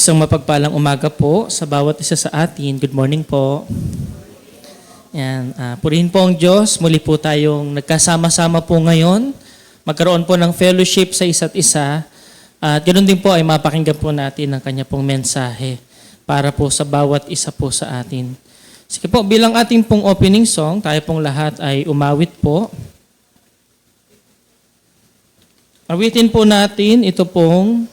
Isang mapagpalang umaga po sa bawat isa sa atin. Good morning po. Yan, purihin po ang Diyos. Muli po tayong nagkasama-sama po ngayon. Magkaroon po ng fellowship sa isa't isa. At ganoon din po ay mapakinggan po natin ang kanya pong mensahe para po sa bawat isa po sa atin. Sige po, bilang ating pong opening song, tayo pong lahat ay umawit po. Awitin po natin ito pong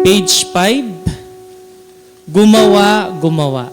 page 5, Gumawa, Gumawa.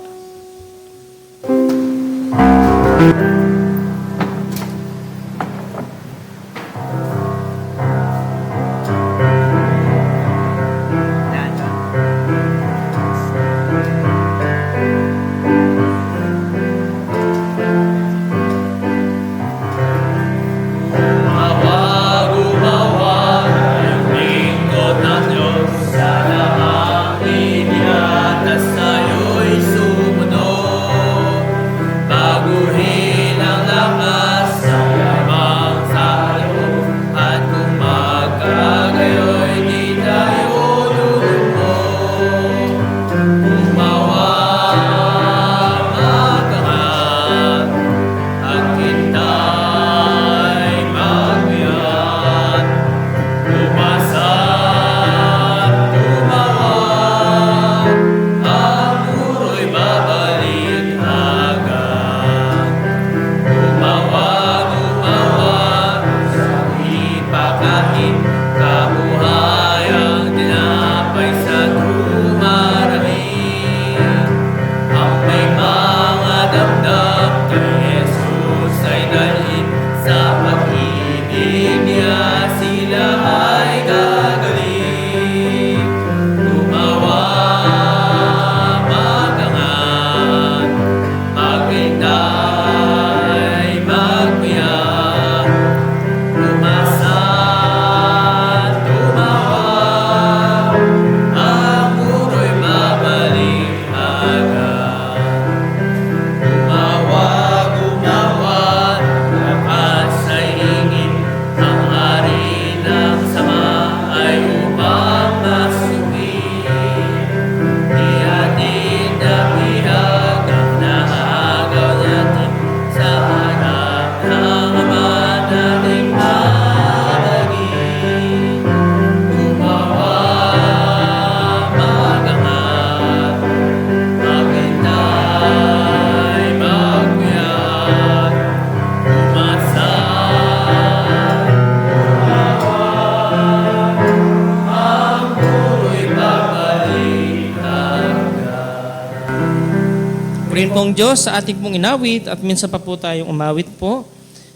Purihin pong Diyos sa ating pong inawit at minsan pa po tayong umawit po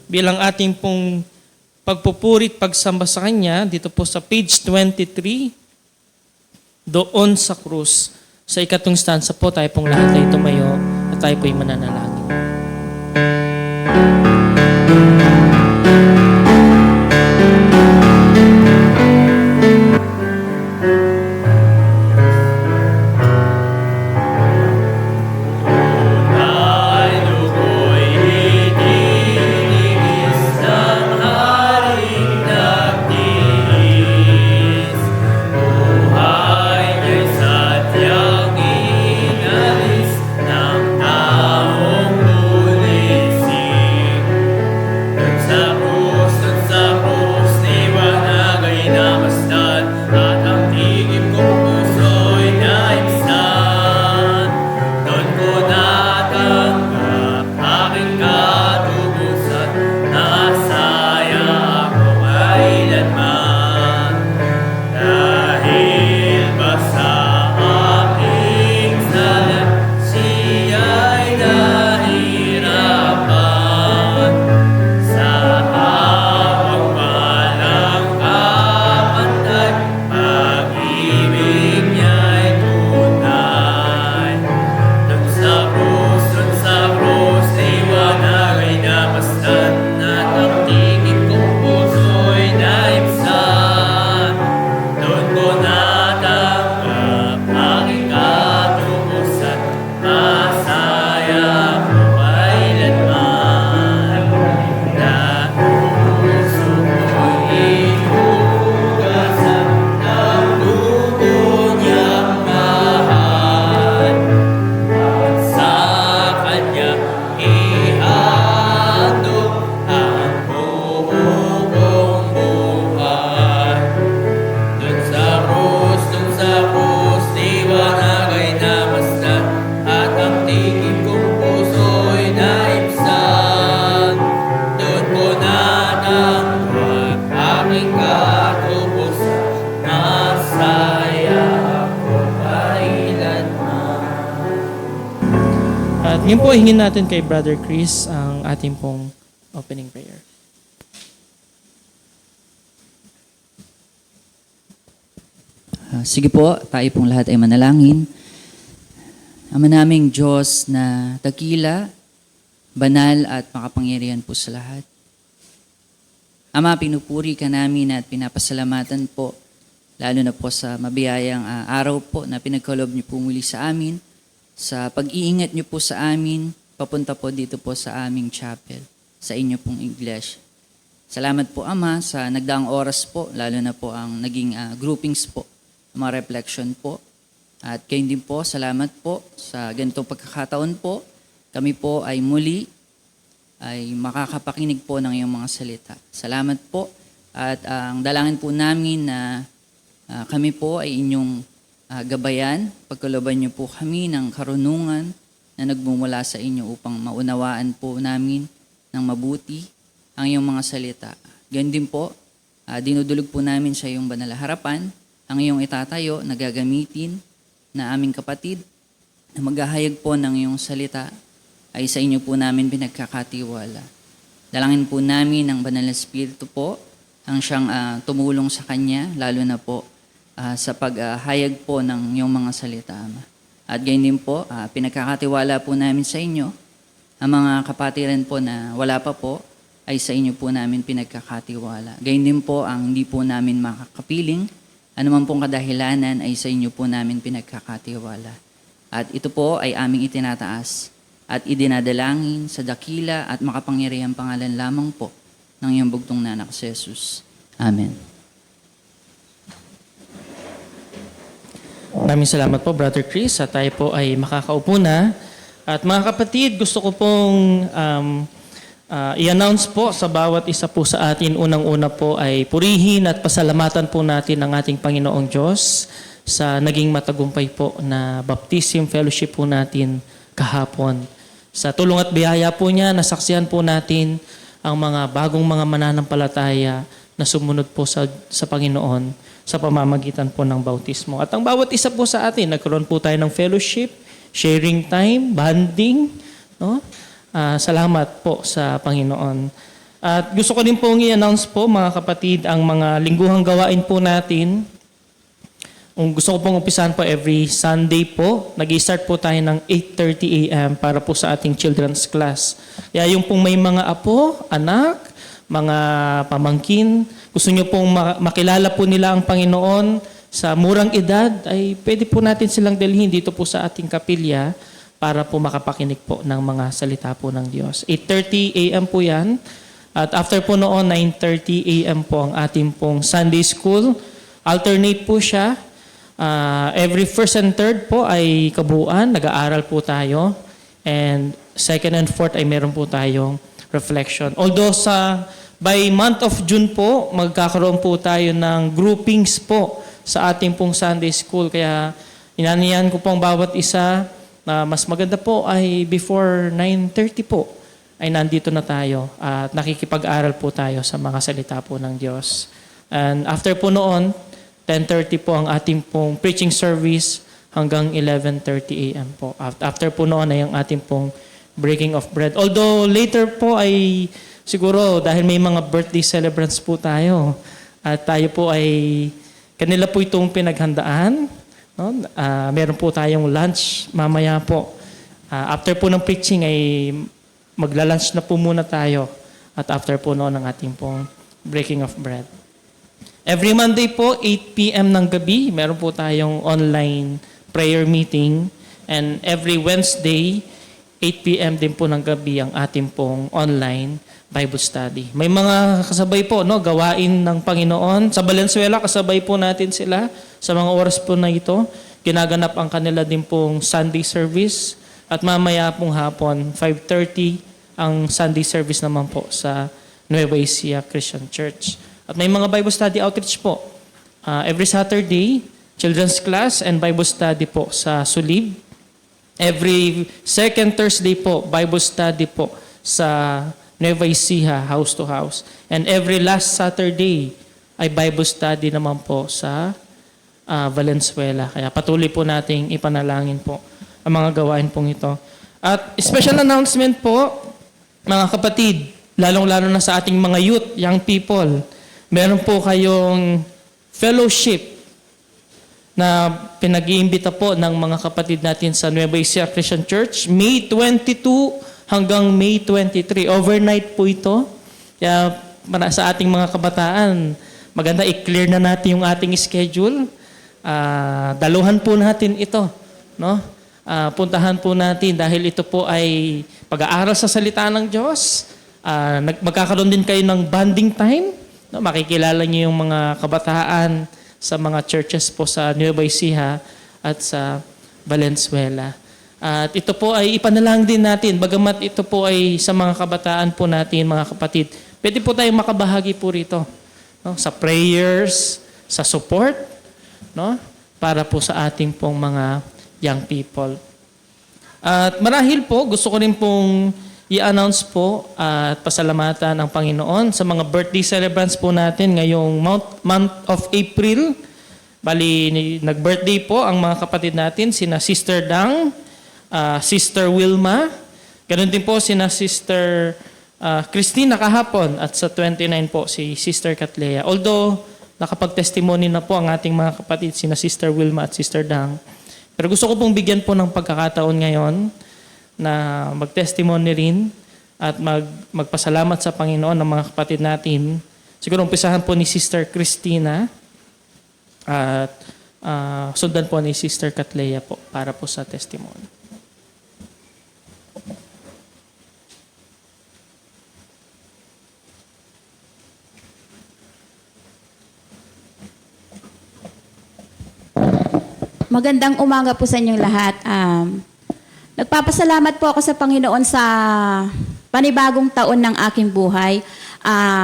bilang ating pong pagpupurit, pagsamba sa Kanya dito po sa page 23, doon sa krus. Sa ikatong stanza po tayo pong lahat ay tumayo at tayo po'y mananalangin. Ngayon po, hingin natin kay Brother Chris ang ating pong opening prayer. Sige po, tayo pong lahat ay manalangin. Ama naming Diyos na dakila, banal at makapangyarihan po sa lahat. Ama, pinupuri ka namin at pinapasalamatan po, lalo na po sa mabiyayang araw po na pinagkaloob niyo po muli sa amin, sa pag-iingat niyo po sa amin, papunta po dito po sa aming chapel, sa inyo pong iglesia. Salamat po, Ama, sa nagdaang oras po, lalo na po ang naging groupings po, mga reflection po. At kayo din po, salamat po sa ganitong pagkakataon po. Kami po ay muli ay makakapakinig po ng iyong mga salita. Salamat po at ang dalangin po namin na kami po ay inyong gabayan. Pagkalooban niyo po kami ng karunungan na nagmumula sa inyo upang maunawaan po namin ng mabuti ang iyong mga salita. Ganyan din po, dinudulog po namin sa iyong banal na harapan ang iyong itatayo na gagamitin na aming kapatid na maghahayag po ng iyong salita ay sa inyo po namin pinagkakatiwala. Dalangin po namin ang Banal na Espiritu po ang siyang tumulong sa Kanya, lalo na po sa paghayag po ng iyong mga salita, Ama. At gayon din po, pinagkakatiwala po namin sa inyo ang mga kapatiran po na wala pa po ay sa inyo po namin pinagkakatiwala. Gayon din po ang hindi po namin makakapiling, anuman pong kadahilanan ay sa inyo po namin pinagkakatiwala. At ito po ay aming itinataas at idinadalangin sa dakila at makapangyarihang pangalan lamang po ng iyong bugtong na anak si Jesus. Amen. Maraming salamat po, Brother Chris. At tayo po ay makakaupo na. At mga kapatid, gusto ko pong i-announce po sa bawat isa po sa atin. Unang-una po ay purihin at pasalamatan po natin ang ating Panginoong Diyos sa naging matagumpay po na baptism fellowship po natin kahapon. Sa tulong at biyaya po niya, nasaksihan po natin ang mga bagong mga mananampalataya na sumunod po sa Panginoon sa pamamagitan po ng bautismo. At ang bawat isa po sa atin, nagkaroon po tayo ng fellowship, sharing time, bonding. No? Salamat po sa Panginoon. At gusto ko din pong i-announce po, mga kapatid, ang mga lingguhang gawain po natin. Kung gusto ko pong umpisahan po every Sunday po, nag-i-start po tayo ng 8:30 a.m. para po sa ating children's class. Kaya yung pong may mga apo, anak, mga pamangkin, gusto nyo pong makilala po nila ang Panginoon sa murang edad, ay pwede po natin silang dalhin dito po sa ating kapilya para po makapakinig po ng mga salita po ng Diyos. 8:30 a.m. po yan. At after po noon, 9:30 a.m. po ang ating pong Sunday School. Alternate po siya. Every first and third po ay kabuuan, nag-aaral po tayo. And second and fourth ay meron po tayong reflection. Although by month of June po, magkakaroon po tayo ng groupings po sa ating pong Sunday School. Kaya inaniyan ko pong bawat isa na mas maganda po ay before 9:30 po ay nandito na tayo at nakikipag-aral po tayo sa mga salita po ng Diyos. And after po noon, 10:30 po ang ating pong preaching service hanggang 11:30 a.m. po. After po noon ay ang ating pong breaking of bread. Although later po ay siguro dahil may mga birthday celebrants po tayo at tayo po ay kanila po itong pinaghandaan. No? Meron po tayong lunch mamaya po. After po ng preaching ay magla-lunch na po muna tayo at after po noon ang ating pong breaking of bread. Every Monday po, 8 p.m. ng gabi, meron po tayong online prayer meeting. And every Wednesday, 8 p.m. din po ng gabi ang ating pong online Bible study. May mga kasabay po, no, gawain ng Panginoon. Sa Valenzuela, kasabay po natin sila sa mga oras po na ito. Ginaganap ang kanila din pong Sunday service. At mamaya pong hapon, 5:30, ang Sunday service naman po sa Nueva Ecija Christian Church. At may mga Bible study outreach po. Every Saturday, children's class and Bible study po sa Sulib. Every second Thursday po, Bible study po sa Nueva Ecija, house to house. And every last Saturday ay Bible study naman po sa Valenzuela. Kaya patuloy po nating ipanalangin po ang mga gawain pong ito. At special announcement po, mga kapatid, lalong-lalo na sa ating mga youth, young people, meron po kayong fellowship na pinag-iimbita po ng mga kapatid natin sa Nueva Ecija Christian Church, May 22 hanggang May 23. Overnight po ito. Kaya para sa ating mga kabataan, maganda i-clear na natin yung ating schedule. Daluhan po natin ito. No? Puntahan po natin dahil ito po ay pag-aaral sa salita ng Diyos. Magkakaroon din kayo ng bonding time. No? Makikilala niyo yung mga kabataan sa mga churches po sa Nueva Ecija at sa Valenzuela. At ito po ay ipanalangin din natin, bagamat ito po ay sa mga kabataan po natin, mga kapatid. Pwede po tayong makabahagi po rito. No? Sa prayers, sa support, no? Para po sa ating pong mga young people. At marahil po, gusto ko rin pong i-announce po at pasalamatan ang Panginoon sa mga birthday celebrants po natin ngayong month of April. Bali, nag-birthday po ang mga kapatid natin, sina Sister Dang, Sister Wilma, ganoon din po sina Sister Christina kahapon at sa 29 po si Sister Catlea. Although nakapag-testimony na po ang ating mga kapatid, sina Sister Wilma at Sister Dang. Pero gusto ko pong bigyan po ng pagkakataon ngayon na mag-testimony rin at magpasalamat sa Panginoon ng mga kapatid natin. Siguro umpisahan po ni Sister Christina at sundan po ni Sister Catlea po para po sa testimony. Magandang umaga po sa inyong lahat. Nagpapasalamat po ako sa Panginoon sa panibagong taon ng aking buhay.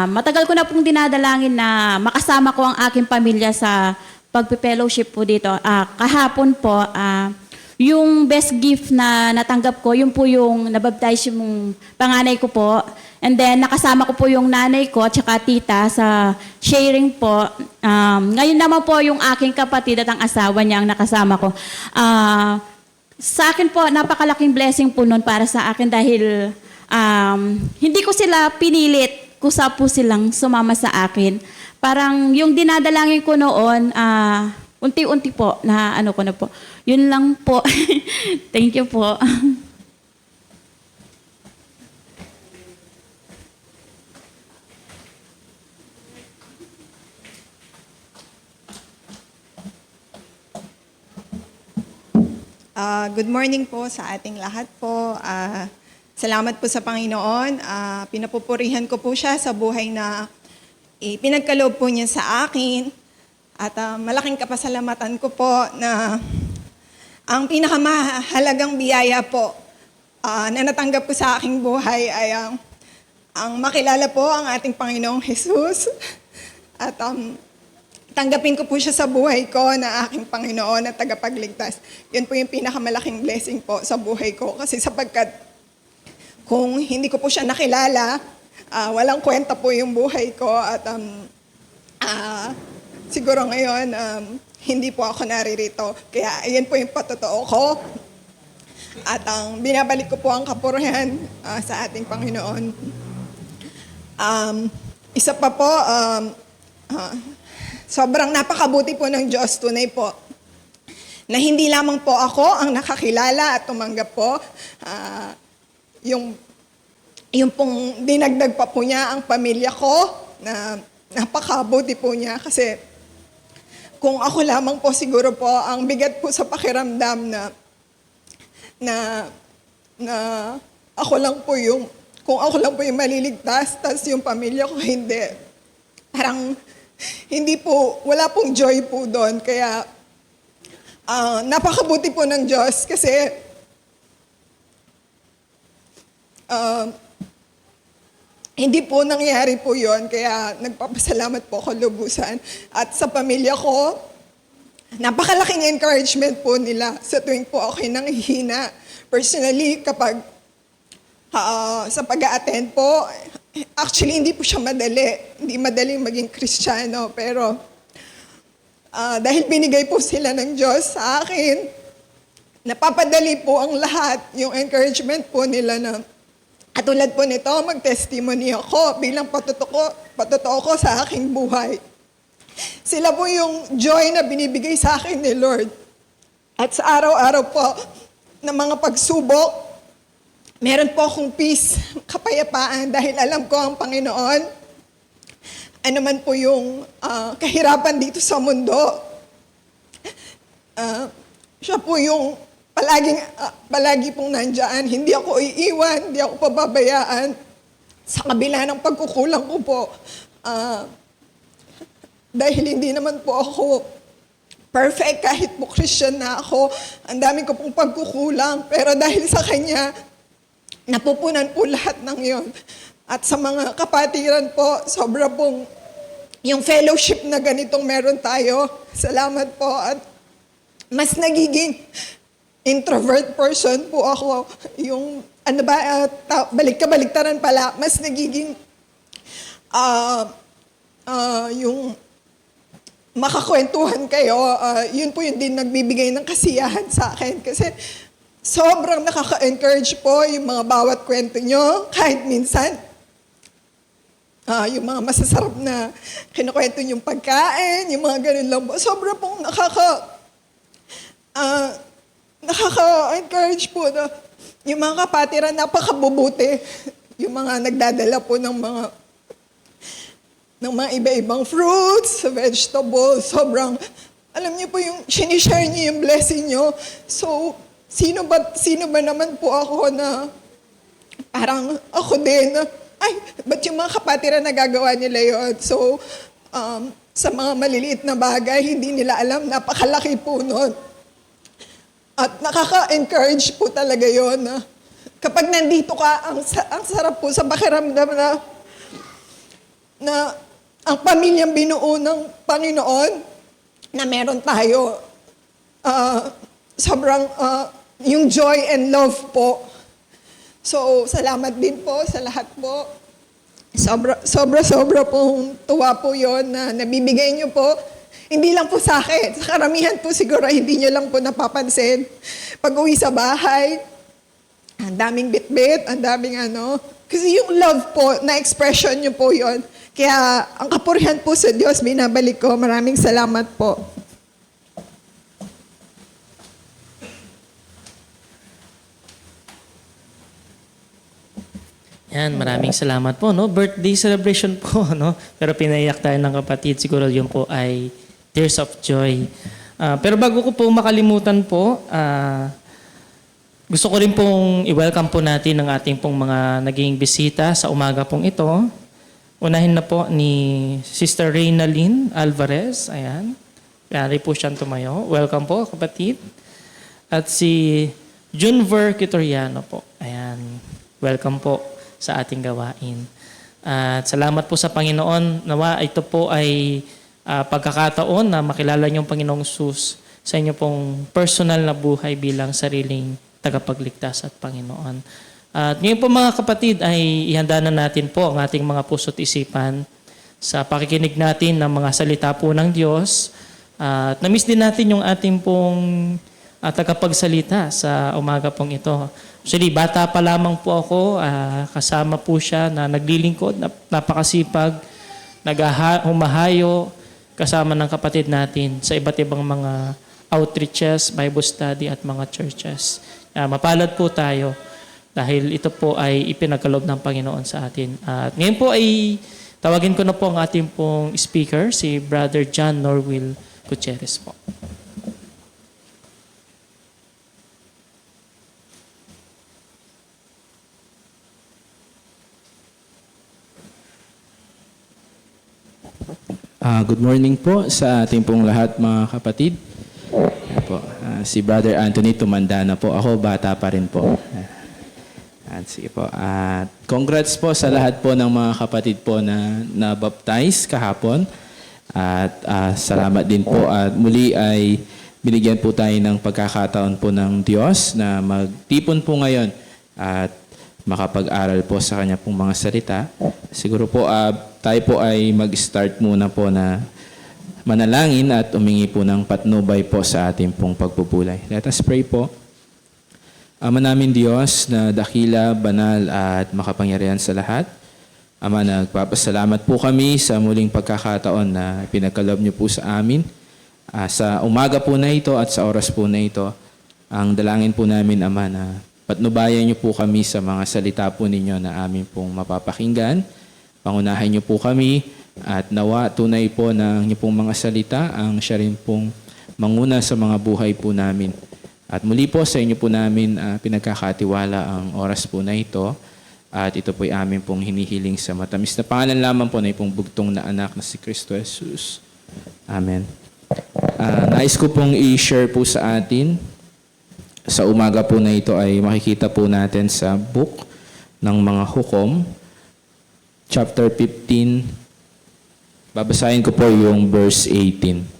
Matagal ko na pong dinadalangin na makasama ko ang aking pamilya sa pagpe-fellowship po dito. Kahapon po, yung best gift na natanggap ko, yun po yung nabaptize yung panganay ko po. And then, nakasama ko po yung nanay ko at saka tita sa sharing po. Ngayon naman po yung aking kapatid at ang asawa niya ang nakasama ko. Sa akin po, napakalaking blessing po nun para sa akin dahil hindi ko sila pinilit, kusa po silang sumama sa akin. Parang yung dinadalangin ko noon, unti-unti po na ano ko na po. Yun lang po. Thank you po. Good morning po sa ating lahat po. Salamat po sa Panginoon. Pinapupurihan ko po siya sa buhay na ipinagkaloob po niya sa akin. At malaking kapasalamatan ko po na ang pinakamahalagang biyaya po na natanggap ko sa aking buhay ay ang makilala po ang ating Panginoong Jesus. At tanggapin ko po siya sa buhay ko na aking Panginoon at tagapagligtas. Yun po yung pinakamalaking blessing po sa buhay ko. Kasi sapagkat kung hindi ko po siya nakilala, walang kwenta po yung buhay ko. At siguro ngayon, hindi po ako naririto. Kaya ayan po yung patotoo ko. At binabalik ko po ang kapurihan sa ating Panginoon. Isa pa po, sobrang napakabuti po ng Diyos, tunay po, na hindi lamang po ako ang nakakilala at tumanggap po, yung pong dinagdag pa po niya ang pamilya ko, na napakabuti po niya kasi kung ako lamang po siguro po, ang bigat po sa pakiramdam na ako lang po yung, kung ako lang po yung maliligtas, tas yung pamilya ko hindi. Parang, hindi po, wala pong joy po doon. Kaya, napakabuti po ng Diyos kasi hindi po nangyari po yon. Kaya nagpapasalamat po ako lubusan. At sa pamilya ko, napakalaking encouragement po nila sa tuwing po ako'y nanghihina. Personally, kapag sa pag-a-attend po, actually, hindi po siya madali. Hindi madaling maging Kristiyano. Pero dahil binigay po sila ng Diyos sa akin, napapadali po ang lahat, yung encouragement po nila na at tulad po nito, mag-testimony ako bilang patotoo ko sa aking buhay. Sila po yung joy na binibigay sa akin ni Lord. At sa araw-araw po ng mga pagsubok, meron po akong peace, kapayapaan dahil alam ko ang Panginoon. Ano man po yung kahirapan dito sa mundo, siya po yung palagi pong nandyan. Hindi ako iiwan, hindi ako pababayaan. Sa kabila ng pagkukulang ko po, dahil hindi naman po ako perfect kahit po Christian na ako, ang dami ko pong pagkukulang. Pero dahil sa Kanya, napupunan po lahat ng yon. At sa mga kapatiran po, sobra pong yung fellowship na ganitong meron tayo. Salamat po. At mas nagiging introvert person po ako. Yung, baliktaran pala, mas nagiging, yung makakwentuhan kayo, yun po yung din nagbibigay ng kasiyahan sa akin. Kasi sobrang nakaka-encourage po yung mga bawat kwento nyo, kahit minsan, yung mga masasarap na kinukwento yung pagkain, yung mga ganun lang po. Sobra pong nakaka-encourage po na yung mga kapatiran napakabubuti. Yung mga nagdadala po ng mga iba-ibang fruits, vegetables, sobrang, alam niyo po yung sinishare niyo yung blessing niyo. So, sino ba naman po ako na parang ako din, ay, ba't yung mga kapatiran nagagawa nila yun? So, sa mga maliliit na bagay, hindi nila alam, napakalaki po nun. At nakaka-encourage po talaga yun. Kapag nandito ka, ang sarap po sa pakiramdam na ang pamilyang binuo ng Panginoon na meron tayo. Sobrang yung joy and love po. So, salamat din po sa lahat po. Sobra pong tuwa po yon na nabibigay niyo po. Hindi lang po sa akin. Sa karamihan po siguro, hindi niyo lang po napapansin. Pag uwi sa bahay, ang daming bitbit, ang daming Kasi yung love po, na expression niyo po yon. Kaya ang kapurihan po sa Diyos, binabalik ko. Maraming salamat po. Yan, maraming salamat po, no? Birthday celebration po, no? Pero pinaiyak tayo ng kapatid, siguro yun po ay tears of joy. Pero bago ko po makalimutan po, gusto ko rin pong i-welcome po natin ang ating pong mga naging bisita sa umaga pong ito. Unahin na po ni Sister Reynalyn Alvarez. Ayan. Yari po siyang tumayo. Welcome po, kapatid. At si Junver Kitoriano po. Ayan. Welcome po sa ating gawain. At salamat po sa Panginoon. Nawa ito po ay pagkakataon na makilala niyo ang Panginoong Sus sa inyo pong personal na buhay bilang sariling tagapagligtas at Panginoon. At ngayon po mga kapatid ay ihanda na natin po ang ating mga puso't isipan sa pakikinig natin ng mga salita po ng Diyos. At namiss din natin yung ating pong tagapagsalita sa umaga pong ito. Actually, bata pa lamang po ako, kasama po siya na naglilingkod, napakasipag, humahayo, kasama ng kapatid natin sa iba't ibang mga outreaches, Bible study at mga churches. Mapalad po tayo dahil ito po ay ipinagkaloob ng Panginoon sa atin. At ngayon po ay tawagin ko na po ang ating pong speaker, si Brother John Norwil Gutierrez po. Good morning po sa ating pong lahat mga kapatid. Po, si Brother Anthony tumanda na po. Ako bata pa rin po. At sige po. Congrats po sa lahat po ng mga kapatid po na nabaptize kahapon. At salamat din po. At muli ay binigyan po tayo ng pagkakataon po ng Diyos na magtipon po ngayon at makapag-aral po sa kanya pong mga salita. Siguro po tayo po ay mag-start muna po na manalangin at umingi po ng patnubay po sa ating pong pagpupulay. Let us pray po. Ama namin Diyos na dakila, banal at makapangyarihan sa lahat. Ama, nagpapasalamat po kami sa muling pagkakataon na pinagkaloob niyo po sa amin. Sa umaga po na ito at sa oras po na ito, ang dalangin po namin, Ama, na patnubayan niyo po kami sa mga salita po ninyo na amin pong mapapakinggan. Pangunahin niyo po kami at nawa tunay po ng niyo pong mga salita ang siya rin pong manguna sa mga buhay po namin. At muli po sa inyo po namin pinagkakatiwala ang oras po na ito. At ito po'y amin pong hinihiling sa matamis na pangalan lamang po na ipong bugtong na anak na si Kristo Jesus. Amen. Nais ko pong i-share po sa atin. Sa umaga po na ito ay makikita po natin sa book ng mga Hukom, chapter 15. Babasahin ko po yung verse 18.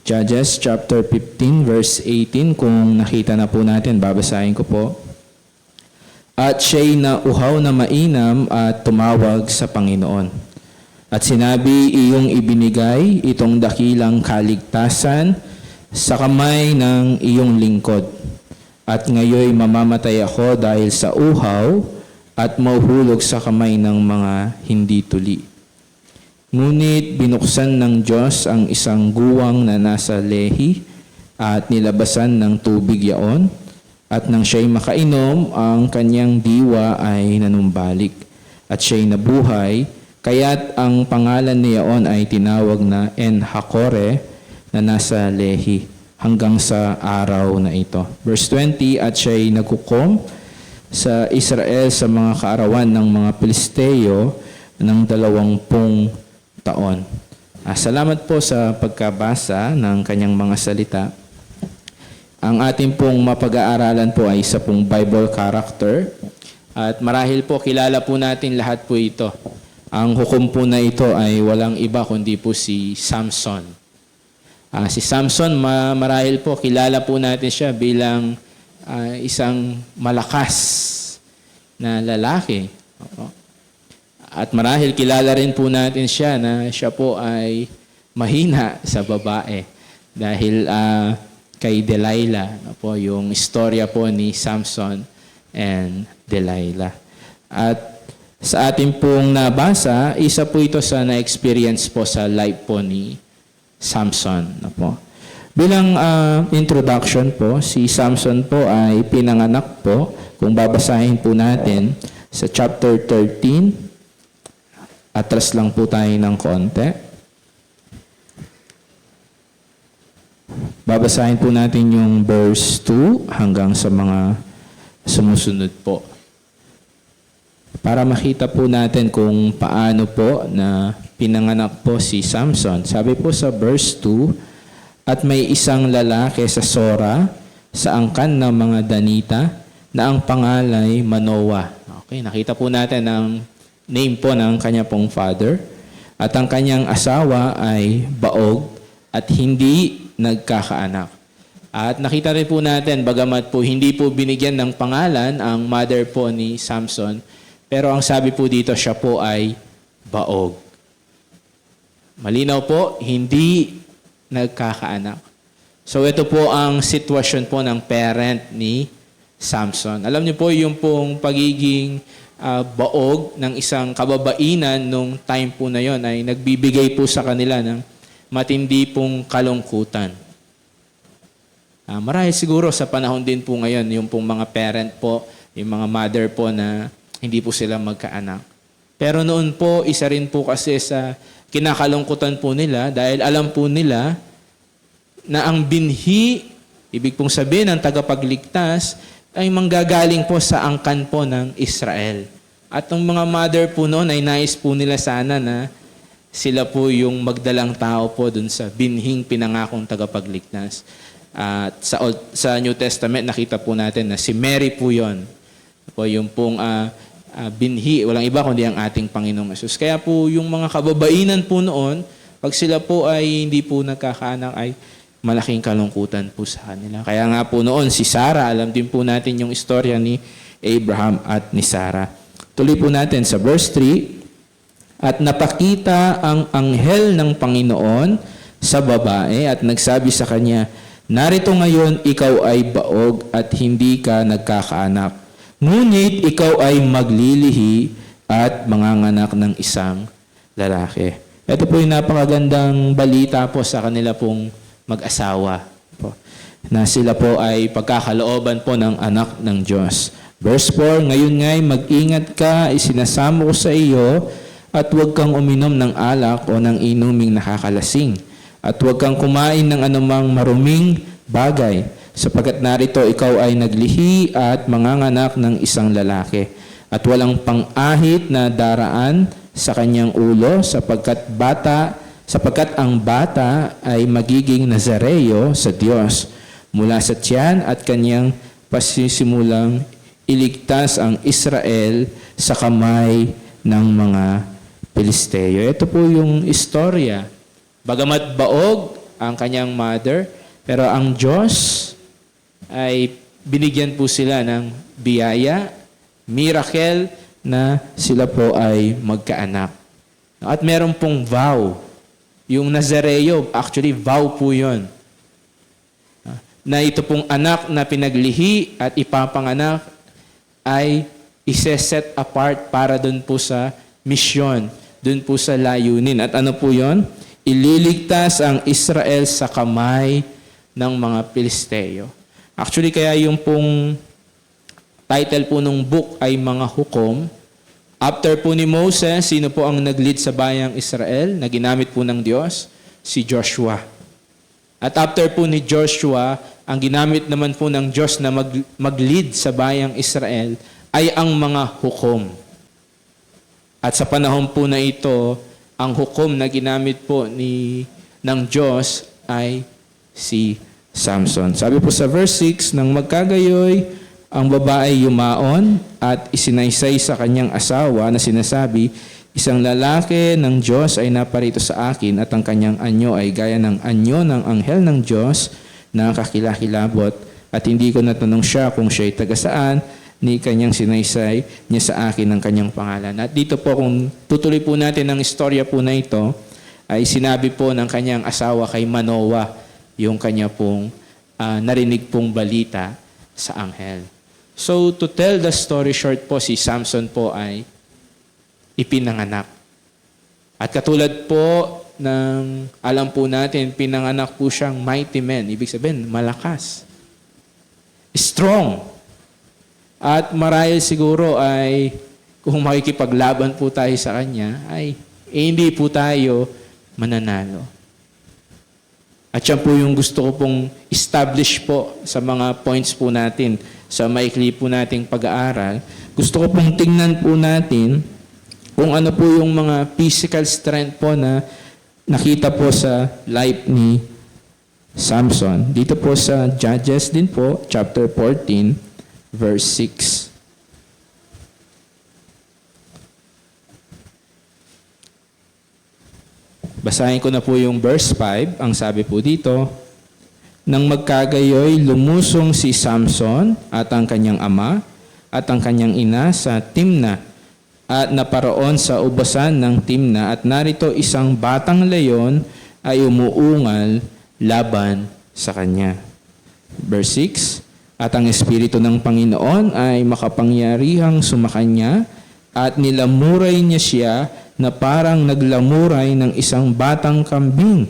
Judges chapter 15 verse 18, kung nakita na po natin, babasahin ko po. At siya'y nauhaw na mainam at tumawag sa Panginoon. At sinabi, iyong ibinigay itong dakilang kaligtasan sa kamay ng iyong lingkod. At ngayoy mamamatay ako dahil sa uhaw at mahuhulog sa kamay ng mga hindi tuli. Ngunit binuksan ng Diyos ang isang guwang na nasa lehi at nilabasan ng tubig yaon, at nang siya'y makainom, ang kanyang diwa ay nanumbalik at siya'y nabuhay, kaya't ang pangalan niyaon ay tinawag na En-Hakore na nasa lehi hanggang sa araw na ito. Verse 20, at siya'y naghukom sa Israel sa mga kaarawan ng mga Pilisteo ng 20 taon. Salamat po sa pagkabasa ng kanyang mga salita. Ang ating pong mapag-aaralan po ay isa pong Bible character. At marahil po kilala po natin lahat po ito. Ang hukom po na ito ay walang iba kundi po si Samson. Si Samson, marahil po kilala po natin siya bilang isang malakas na lalaki. At marahil kilala rin po natin siya na siya po ay mahina sa babae dahil kay Delilah, po, yung istorya po ni Samson and Delilah. At sa ating pong nabasa, isa po ito sa na-experience po sa life po ni Samson. Po. Bilang introduction po, si Samson po ay pinanganak po, kung babasahin po natin sa chapter 13, atras lang po tayo ng konti. Babasahin po natin yung verse 2 hanggang sa mga sumusunod po. Para makita po natin kung paano po na pinanganak po si Samson. Sabi po sa verse 2, at may isang lalaki sa Sora sa angkan ng mga Danita na ang pangalay Manoah. Okay, nakita po natin ang name po ng kanya pong father. At ang kanyang asawa ay Baog at hindi nagkakaanak. At nakita rin po natin, bagamat po hindi po binigyan ng pangalan ang mother po ni Samson, pero ang sabi po dito, siya po ay Baog. Malinaw po, hindi nagkakaanak. So ito po ang sitwasyon po ng parent ni Samson. Alam niyo po yung pong pagiging baog ng isang kababainan nung time po na yon ay nagbibigay po sa kanila ng matindi pong kalungkutan. Marahil siguro sa panahon din po ngayon, yung pong mga parent po, yung mga mother po na hindi po sila magkaanak. Pero noon po, isa rin po kasi sa kinakalungkutan po nila dahil alam po nila na ang binhi, ibig pong sabihin ng tagapagligtas, ay manggagaling po sa angkan po ng Israel. At ang mga mother po noon ay nais po nila sana na sila po yung magdalang tao po dun sa binhing pinangakong tagapagligtas. At sa New Testament, nakita po natin na si Mary po yun. Po yung pong binhi, walang iba kundi ang ating Panginoong Hesus. Kaya po yung mga kababainan po noon, pag sila po ay hindi po nagkakaanak, ay malaking kalungkutan po sa kanila. Kaya nga po noon, si Sarah, alam din po natin yung istorya ni Abraham at ni Sarah. Tuloy po natin sa verse 3, at napakita ang anghel ng Panginoon sa babae at nagsabi sa kanya, "Narito ngayon ikaw ay baog at hindi ka nagkakaanak. Ngunit ikaw ay maglilihi at manganganak ng isang lalaki." Ito po yung napakagandang balita po sa kanila pong mag-asawa po, na sila po ay pagkakalooban po ng anak ng Diyos. Verse 4, "Ngayon nga'y mag-ingat ka, isinasamo ko sa iyo, at huwag kang uminom ng alak o ng inuming nakakalasing. At huwag kang kumain ng anumang maruming bagay, sapagkat narito ikaw ay naglihi at manganganak ng isang lalaki. At walang pang-ahit na daraan sa kanyang ulo, sapagkat ang bata ay magiging Nazareo sa Diyos. Mula sa tiyan at kanyang pasisimulang iligtas ang Israel sa kamay ng mga Pilisteo." Ito po yung istorya. Bagamat baog ang kanyang mother, pero ang Diyos ay binigyan po sila ng biyaya, miracle, na sila po ay magkaanak. At meron pong vow. Yung Nazareo, actually vow po yun. Na ito pong anak na pinaglihi at ipapanganak ay iseset apart para dun po sa misyon, dun po sa layunin. At ano po yun? Ililigtas ang Israel sa kamay ng mga Pilisteo. Actually, kaya yung pong title po ng book ay Mga Hukom. After po ni Moses, sino po ang nag-lead sa bayang Israel na ginamit po ng Diyos? Si Joshua. At after po ni Joshua, ang ginamit naman po ng Diyos na mag-lead sa bayang Israel ay ang mga hukom. At sa panahon po na ito, ang hukom na ginamit po ng Diyos ay si Samson. Sabi po sa verse 6, "Nang magkagayoy, ang babae yumaon at isinaysay sa kanyang asawa na sinasabi, 'Isang lalaki ng Diyos ay naparito sa akin at ang kanyang anyo ay gaya ng anyo ng anghel ng Diyos na kakilakilabot. At hindi ko natanong siya kung siya ay taga saan, ni kanyang sinaysay niya sa akin ang kanyang pangalan." At dito po, kung tutuloy po natin ang istorya po na ito, ay sinabi po ng kanyang asawa kay Manoah yung kanya pong narinig pong balita sa anghel. So, to tell the story short po, si Samson po ay ipinanganak. At katulad po ng alam po natin, pinanganak po siyang mighty man. Ibig sabihin, malakas. Strong. At marahil siguro ay, kung makikipaglaban po tayo sa kanya, ay hindi po tayo mananalo. At yan po yung gusto ko pong establish po sa mga points po natin, sa maikli po nating pag-aaral. Gusto ko pong tingnan po natin kung ano po yung mga physical strength po na nakita po sa life ni Samson. Dito po sa Judges din po, chapter 14, verse 6. Basahin ko na po yung verse 5. Ang sabi po dito, "Nang magkagayoy, lumusong si Samson at ang kanyang ama at ang kanyang ina sa Timna at naparoon sa ubasan ng Timna at narito isang batang leyon ay umuungal laban sa kanya." Verse 6, "At ang Espiritu ng Panginoon ay makapangyarihang sumakanya at nilamuray niya siya na parang naglamuray ng isang batang kambing.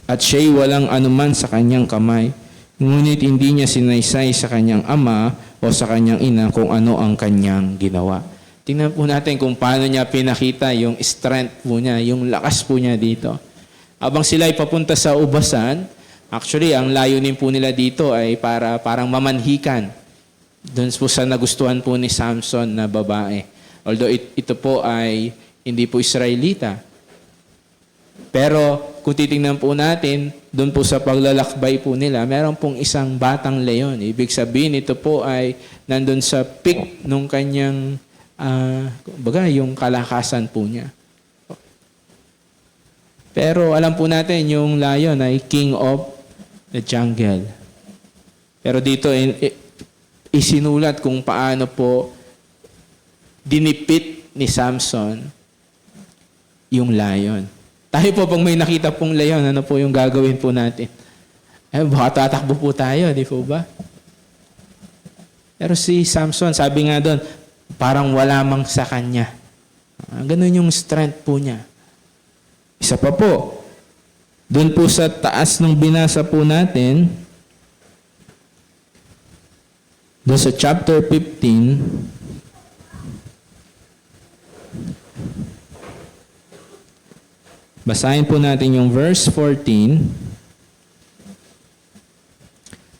At siya'y walang anuman sa kanyang kamay, ngunit hindi niya sinaysay sa kanyang ama o sa kanyang ina kung ano ang kanyang ginawa." Tingnan po natin kung paano niya pinakita yung strength po niya, yung lakas po niya dito. Habang sila ay papunta sa ubasan, actually, ang layunin po nila dito ay parang mamanhikan. Doon po sa nagustuhan po ni Samson na babae. Although ito po ay hindi po Israelita. Pero kung titingnan po natin, doon po sa paglalakbay po nila, meron pong isang batang leyon. Ibig sabihin, ito po ay nandun sa peak nung kanyang, yung kalakasan po niya. Pero alam po natin, yung lion ay king of the jungle. Pero dito, isinulat kung paano po dinipit ni Samson yung lion. Tayo po, pag may nakita pong leon, ano po yung gagawin po natin? Baka tatakbo po tayo, di po ba? Pero si Samson, sabi nga doon, parang wala mang sa kanya. Ganun yung strength po niya. Isa pa po, doon po sa taas ng binasa po natin, doon sa chapter 15, basahin po natin yung verse 14.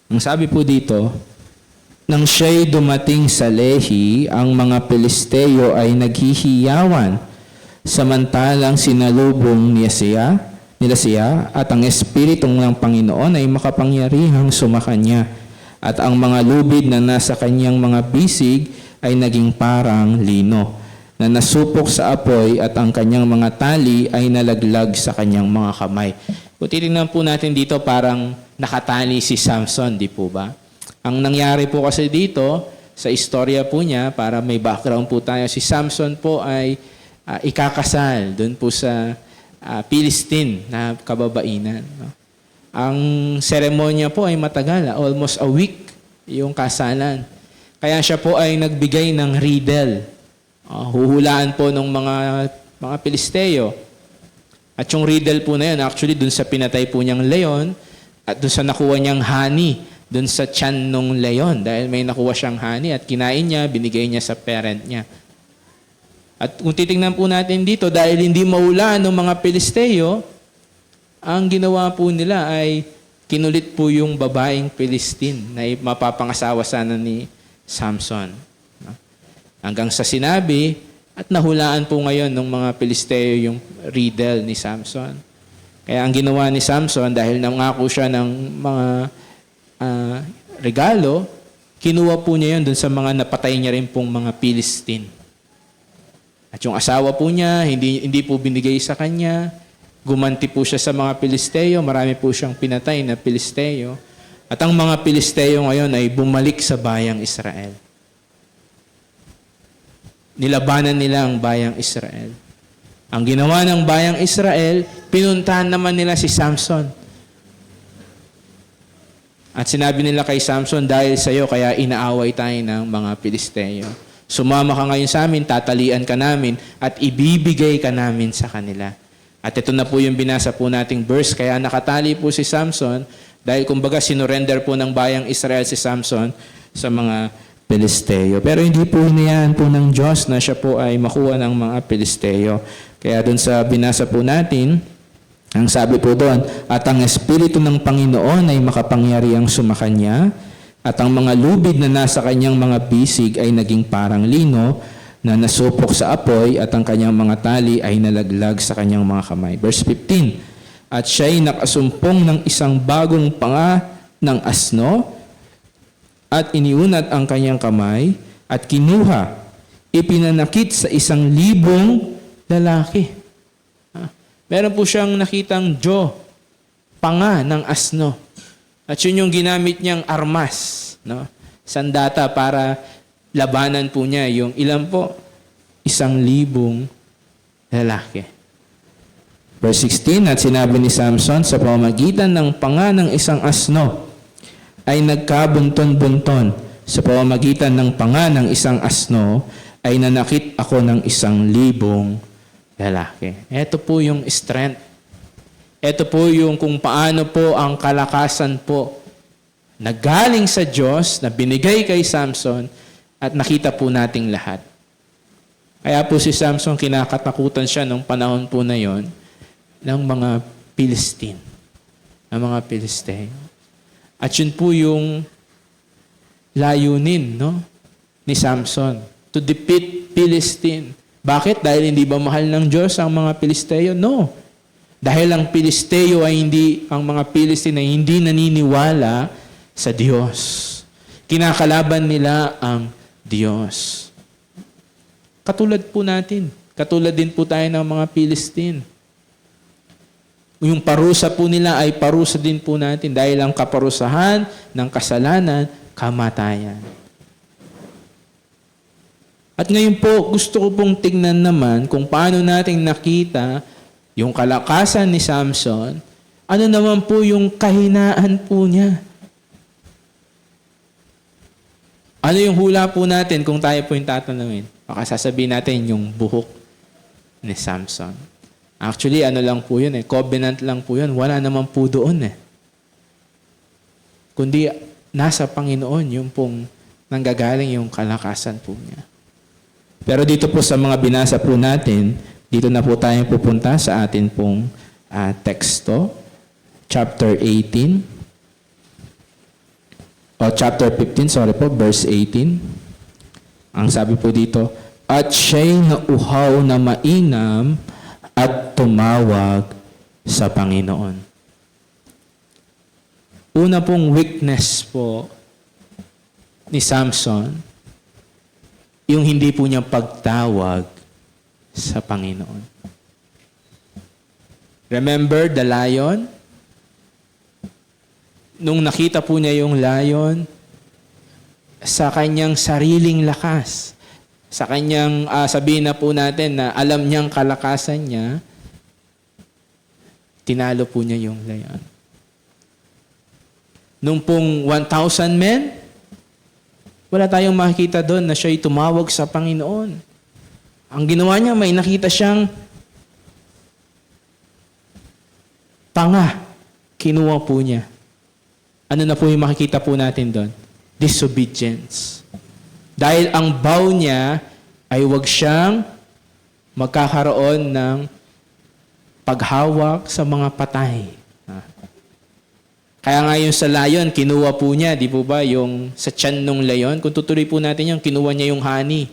Ang sabi po dito, nang siya'y dumating sa Lehi, ang mga Pilisteo ay naghihiyawan, samantalang sinalubong nila siya, at ang Espiritong ng Panginoon ay makapangyarihang sumakanya, at ang mga lubid na nasa kanyang mga bisig ay naging parang lino, na nasupok sa apoy at ang kanyang mga tali ay nalaglag sa kanyang mga kamay. Kung titingnan po natin dito, parang nakatali si Samson, di po ba? Ang nangyari po kasi dito, sa istorya po niya, para may background po tayo, si Samson po ay ikakasal doon po sa Philistine na kababainan. No? Ang seremonya po ay matagal, almost a week yung kasalan. Kaya siya po ay nagbigay ng riddle. Huhulaan po ng mga Pilisteo. At yung riddle po na yun, actually dun sa pinatay po niyang leon at dun sa nakuha niyang honey dun sa tiyan ng leon. Dahil may nakuha siyang honey at kinain niya, binigay niya sa parent niya. At kung titingnan po natin dito, dahil hindi mahulaan ng mga Pilisteo, ang ginawa po nila ay kinulit po yung babaeng Philistine na mapapangasawa sana ni Samson. Hanggang sa sinabi at nahulaan po ngayon ng mga Pilisteo yung riddle ni Samson. Kaya ang ginawa ni Samson, dahil nangako siya ng mga regalo, kinuha po niya yun dun sa mga napatay niya rin pong mga Philistine. At yung asawa po niya, hindi po binigay sa kanya. Gumanti po siya sa mga Pilisteo. Marami po siyang pinatay na Pilisteo. At ang mga Pilisteo ngayon ay bumalik sa bayang Israel. Nilabanan nila ang bayang Israel. Ang ginawa ng bayang Israel, pinuntahan naman nila si Samson. At sinabi nila kay Samson, dahil sa iyo, kaya inaaway tayo ng mga Pilisteo. Sumama ka ngayon sa amin, tatalian ka namin, at ibibigay ka namin sa kanila. At ito na po yung binasa po nating verse, kaya nakatali po si Samson, dahil kumbaga sinurrender po ng bayang Israel si Samson sa mga Pilisteo. Pero hindi po hinayaan po ng Diyos na siya po ay makuha ng mga Pilisteo. Kaya doon sa binasa po natin, ang sabi po doon, at ang Espiritu ng Panginoon ay makapangyarihang sumakanya, at ang mga lubid na nasa kanyang mga bisig ay naging parang lino na nasupok sa apoy, at ang kanyang mga tali ay nalaglag sa kanyang mga kamay. Verse 15, at siya'y nakasumpong ng isang bagong panga ng asno, at iniunat ang kanyang kamay, at kinuha, ipinanakit sa 1,000 lalaki. Meron po siyang nakitang panga ng asno. At yun yung ginamit niyang armas, no? Sandata para labanan po niya yung ilan po? 1,000 lalaki. Verse 16, at sinabi ni Samson, sa pamamagitan ng panga ng isang asno, ay nagkabunton-bunton. Sa pamamagitan ng panga ng isang asno, ay nanakit ako ng 1,000 lalaki. Ito po yung strength. Ito po yung kung paano po ang kalakasan po na galing sa Diyos, na binigay kay Samson, at nakita po nating lahat. Kaya po si Samson, kinakatakutan siya nung panahon po na yon ng mga Philistine, ng mga Pilisteo. At yun po yung layunin, no, ni Samson, to defeat Philistine. Bakit? Dahil hindi ba mahal ng Diyos ang mga Pilisteo? No. Dahil ang Pilisteo ay ang mga Philistine ay hindi naniniwala sa Diyos. Kinakalaban nila ang Diyos. Katulad po natin. Katulad din po tayo ng mga Philistine. Yung parusa po nila ay parusa din po natin dahil ang kaparusahan ng kasalanan, kamatayan. At ngayon po, gusto ko pong tignan naman kung paano natin nakita yung kalakasan ni Samson, ano naman po yung kahinaan po niya? Ano yung hula po natin kung tayo po yung tatanungin? Baka sasabihin natin yung buhok ni Samson. Actually, ano lang po yun covenant lang po yun. Wala naman po doon Kundi nasa Panginoon yung pong nanggagaling yung kalakasan po niya. Pero dito po sa mga binasa po natin, dito na po tayo pupunta sa atin pong teksto. Chapter 18. Chapter 15, verse 18. Ang sabi po dito, at siya'y nauhaw na mainam at tumawag sa Panginoon. Una pong weakness po ni Samson, yung hindi po niya pagtawag sa Panginoon. Remember the lion? Nung nakita po niya yung lion, sa kanyang sariling lakas, sa kanyang, sabihin na po natin na alam niyang kalakasan niya, tinalo po niya yung lion. Nung pong 1,000 men, wala tayong makikita doon na siya'y tumawag sa Panginoon. Ang ginawa niya, may nakita siyang panga. Kinuha po niya. Ano na po yung makikita po natin doon? Disobedience. Dahil ang vow niya ay huwag siyang magkakaroon ng paghawak sa mga patay. Kaya nga yung sa layon, kinuha po niya, di po ba, yung sa tiyan ng layon, kung tutuloy po natin yung kinuha niya yung honey.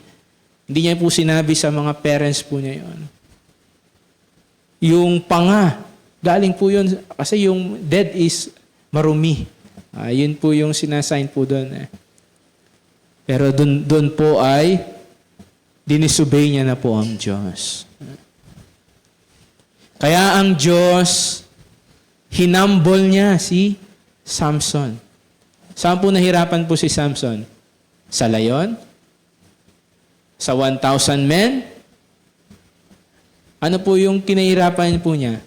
Hindi niya po sinabi sa mga parents po niya yun. Yung panga, galing po yun, kasi yung dead is marumi. Yun po yung sinasign po doon. Pero doon po ay dinisobey niya na po ang Diyos. Kaya ang Diyos, hinambol niya si Samson. Saan po nahirapan po si Samson? Sa layon? Sa 1,000 men? Ano po yung kinahirapan po niya?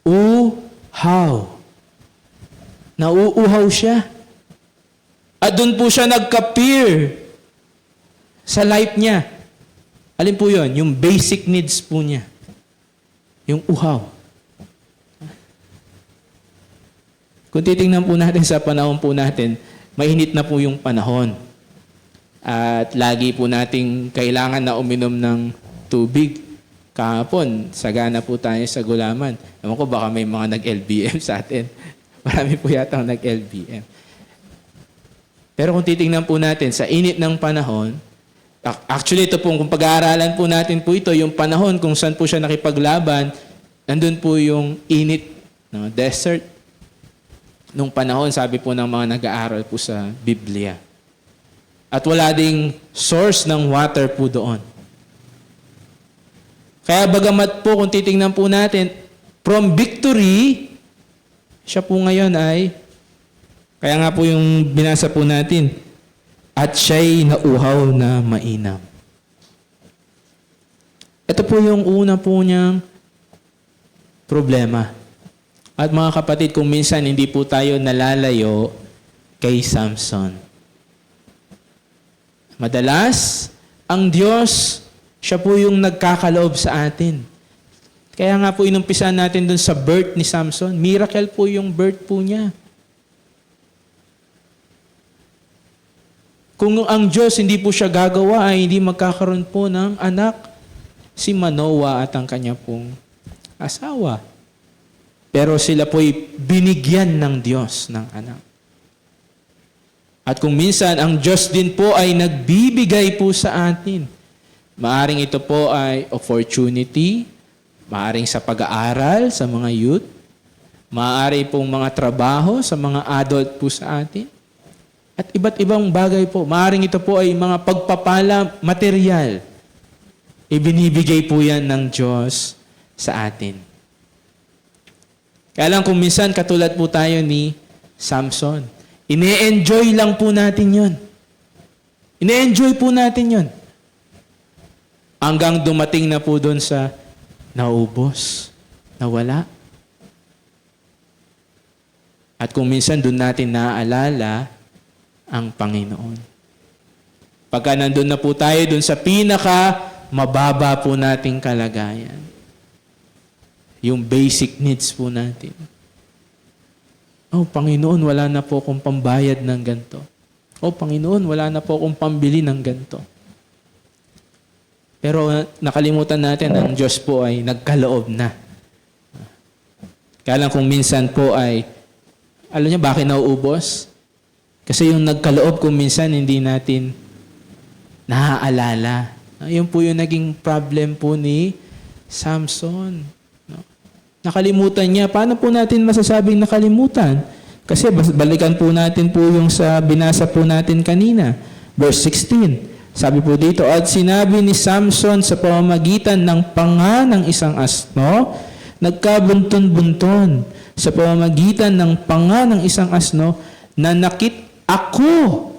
Uhaw. Nauuhaw siya. At doon po siya nagka-peer sa life niya. Alin po yun? Yung basic needs po niya. Yung uhaw. Kung titingnan po natin sa panahon po natin, mainit na po yung panahon. At lagi po nating kailangan na uminom ng tubig. Kahapon, sagana po tayo sa gulaman. Ewan ko, baka may mga nag-LBM sa atin. Marami po yata nag-LBM. Pero kung titingnan po natin sa init ng panahon, actually ito po, kung pag-aaralan po natin po ito, yung panahon kung saan po siya nakipaglaban, nandun po yung init, desert. Nung panahon, sabi po ng mga nag-aaral po sa Biblia. At wala ding source ng water po doon. Kaya bagamat po, kung titingnan po natin, from victory, siya po ngayon ay, kaya nga po yung binasa po natin, at siya'y nauhaw na mainam. Ito po yung una po niyang problema. At mga kapatid, kung minsan hindi po tayo nalalayo kay Samson. Madalas, ang Diyos, siya po yung nagkakaloob sa atin. Kaya nga po inumpisahan natin dun sa birth ni Samson. Miracle po yung birth po niya. Kung ang Diyos hindi po siya gagawa, ay hindi magkakaroon po ng anak si Manoah at ang kanya pong asawa. Pero sila po'y binigyan ng Diyos ng anak. At kung minsan, ang Diyos din po ay nagbibigay po sa atin. Maaring ito po ay opportunity, maaring sa pag-aaral sa mga youth, maaari pong mga trabaho sa mga adult po sa atin, at iba't ibang bagay po. Maaring ito po ay mga pagpapala material. Ibinibigay po yan ng Diyos sa atin. Kaya lang kung minsan katulad po tayo ni Samson, ine-enjoy lang po natin yun. Ine-enjoy po natin yun. Hanggang dumating na po doon sa naubos. nawala. At kung minsan doon natin naaalala ang Panginoon. Pagka nandun na po tayo doon sa pinaka mababa po nating kalagayan. Yung basic needs po natin. Oh, Panginoon, wala na po akong pambayad ng ganito. Oh, Panginoon, wala na po akong pambili ng ganito. Pero nakalimutan natin, ang Diyos po ay nagkaloob na. Kaya lang kung minsan po ay, alam niyo bakit nauubos? Kasi yung nagkaloob kung minsan hindi natin naaalala. Yun po yung naging problem po ni Samson. Nakalimutan niya. Paano po natin masasabing nakalimutan? Kasi balikan po natin po yung sa binasa po natin kanina. Verse 16. Sabi po dito, at sinabi ni Samson sa pamamagitan ng panga ng isang asno, nagkabunton-bunton sa pamamagitan ng panga ng isang asno, nanakit ako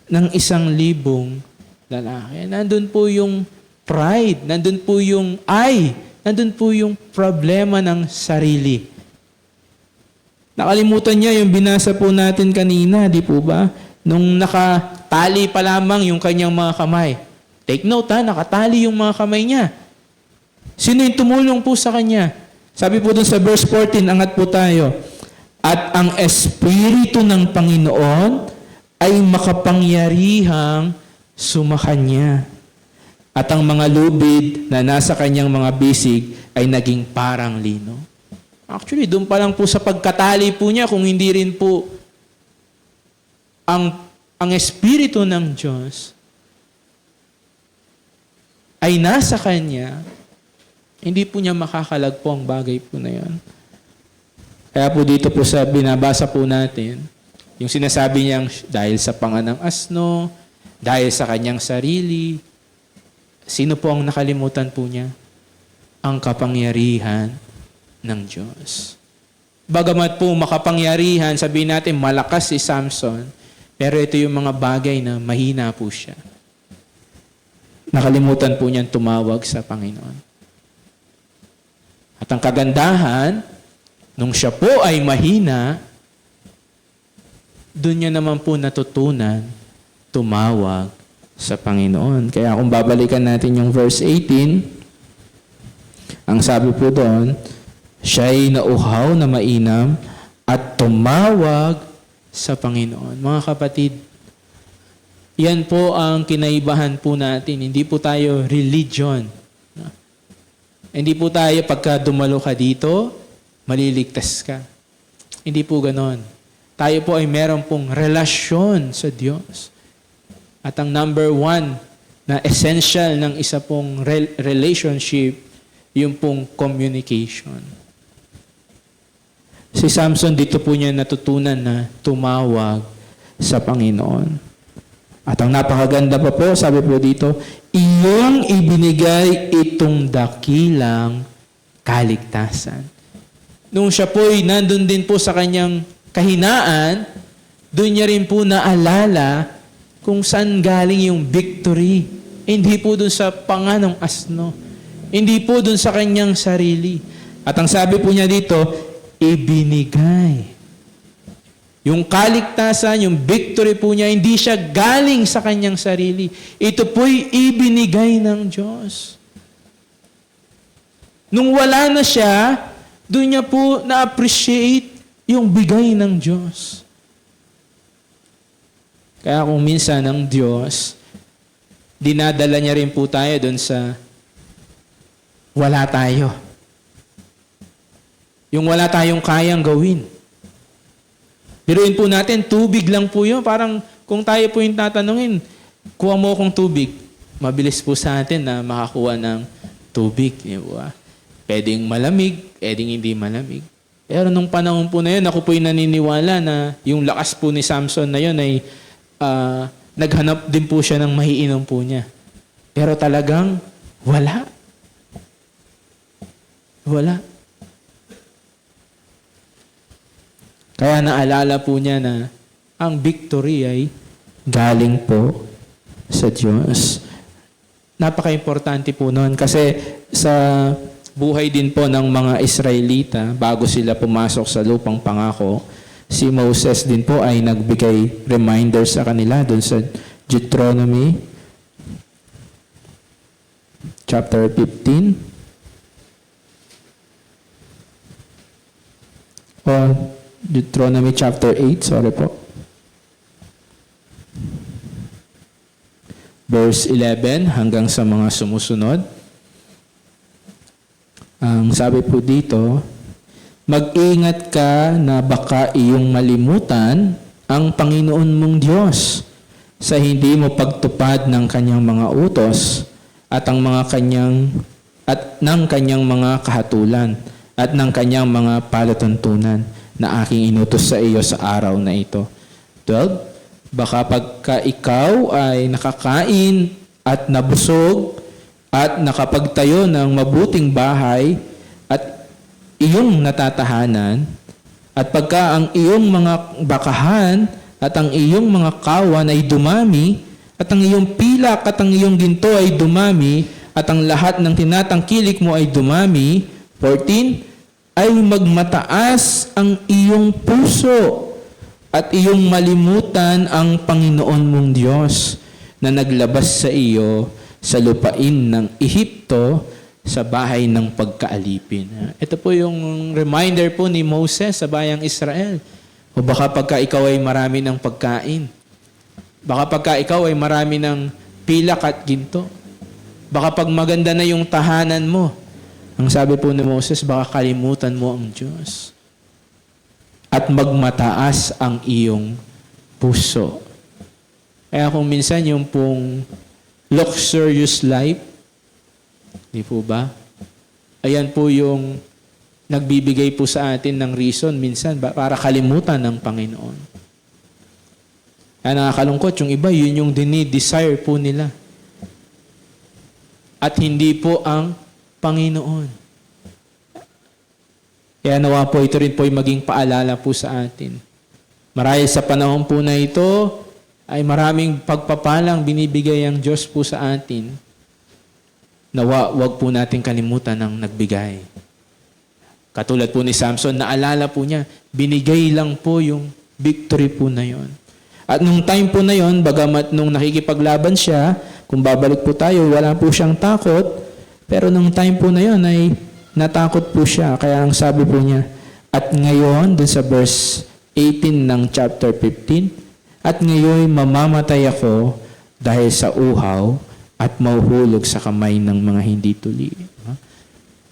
ng 1,000 lalaki. Nandun po yung pride, nandun po yung nandun po yung problema ng sarili. Nakalimutan niya yung binasa po natin kanina, di po ba? Nung nakatali pa lamang yung kanyang mga kamay. Take note nakatali yung mga kamay niya. Sino yung tumulong po sa kanya? Sabi po dun sa verse 14, angat po tayo. At ang Espiritu ng Panginoon ay makapangyarihang sumakanya. At ang mga lubid na nasa kanyang mga bisig ay naging parang lino. Actually, doon pa lang po sa pagkatali po niya, kung hindi rin po ang Espiritu ng Diyos ay nasa kanya, hindi po niya makakalagpo ang bagay po na yan. Kaya po dito po sa binabasa po natin, yung sinasabi niyang dahil sa panga ng asno, dahil sa kanyang sarili, sino po ang nakalimutan po niya? Ang kapangyarihan ng Diyos. Bagamat po makapangyarihan, sabihin natin malakas si Samson, pero ito yung mga bagay na mahina po siya. Nakalimutan po niyang tumawag sa Panginoon. At ang kagandahan, nung siya po ay mahina, doon niya naman po natutunan tumawag sa Panginoon. Kaya kung babalikan natin yung verse 18, ang sabi po doon, siya'y nauhaw na mainam at tumawag sa Panginoon. Mga kapatid, yan po ang kinaibahan po natin. Hindi po tayo religion. Hindi po tayo pagka dumalo ka dito, maliligtas ka. Hindi po ganon. Tayo po ay meron pong relasyon sa Diyos. At ang number 1 na essential ng isa pong relationship, yung pong communication. Si Samson dito po niya natutunan na tumawag sa Panginoon. At ang napakaganda pa po, sabi po dito, iyong ibinigay itong dakilang kaligtasan. Nung siya po'y nandun din po sa kanyang kahinaan, doon niya rin po naalala kung saan galing yung victory. Hindi po doon sa panga ng asno. Hindi po doon sa kanyang sarili. At ang sabi po niya dito, ibinigay. Yung kaligtasan, yung victory po niya, hindi siya galing sa kanyang sarili. Ito po'y ibinigay ng Diyos. Nung wala na siya, doon niya po na-appreciate yung bigay ng Diyos. Kaya kung minsan ang Diyos, dinadala niya rin po tayo doon sa wala tayo. Yung wala tayong kayang gawin. Biruin po natin, tubig lang po yun. Parang kung tayo po yung tatanungin, kuha mo akong tubig. Mabilis po sa atin na makakuha ng tubig. Diba? Pwedeng malamig, pwedeng hindi malamig. Pero nung panahon po na yun, ako po yung naniniwala na yung lakas po ni Samson na yun ay naghanap din po siya ng maiinom po niya. Pero talagang wala. Wala. Kaya naalala po niya na ang victory ay galing po sa Diyos. Napaka-importante po noon kasi sa buhay din po ng mga Israelita bago sila pumasok sa lupang pangako, si Moses din po ay nagbigay reminder sa kanila doon sa Deuteronomy chapter 15. O Deuteronomy chapter 8, sorry po. Verse 11 hanggang sa mga sumusunod. Ang sabi po dito, mag-ingat ka na baka iyong malimutan ang Panginoon mong Diyos sa hindi mo pagtupad ng kanyang mga utos at ng kanyang mga kahatulan at ng kanyang mga palatuntunan na aking inutos sa iyo sa araw na ito. 12. Baka pagka ikaw ay nakakain at nabusog at nakapagtayo ng mabuting bahay at iyong natatahanan, at pagka ang iyong mga bakahan at ang iyong mga kawan ay dumami, at ang iyong pilak at ang iyong ginto ay dumami, at ang lahat ng tinatangkilik mo ay dumami. 14, ay magmataas ang iyong puso at iyong malimutan ang Panginoon mong Diyos na naglabas sa iyo sa lupain ng Ehipto sa bahay ng pagkaalipin. Ito po yung reminder po ni Moses sa bayang Israel. O baka pagka ikaw ay marami ng pagkain, baka pagka ikaw ay marami ng pilak at ginto, baka pag maganda na yung tahanan mo, ang sabi po ni Moses, baka kalimutan mo ang Diyos. At magmataas ang iyong puso. Kaya kung minsan yung pong luxurious life, di po ba? Ayan po yung nagbibigay po sa atin ng reason minsan para kalimutan ng Panginoon. Kaya nakakalungkot, yung iba, yun yung dinidesire po nila. At hindi po ang Panginoon. Kaya nawa po ito rin po ay maging paalala po sa atin. Marahil sa panahon po na ito, ay maraming pagpapalang binibigay ang Diyos po sa atin. Nawa, wag po natin kalimutan ang nagbigay. Katulad po ni Samson, naalala po niya, binigay lang po yung victory po na yon. At nung time po na yon, bagamat nung nakikipaglaban siya, kung babalik po tayo, wala po siyang takot, pero nung time po na yon ay natakot po siya. Kaya ang sabi po niya, at ngayon, dun sa verse 18 ng chapter 15, at ngayon mamamatay ako dahil sa uhaw at mahuhulog sa kamay ng mga hindi tuli.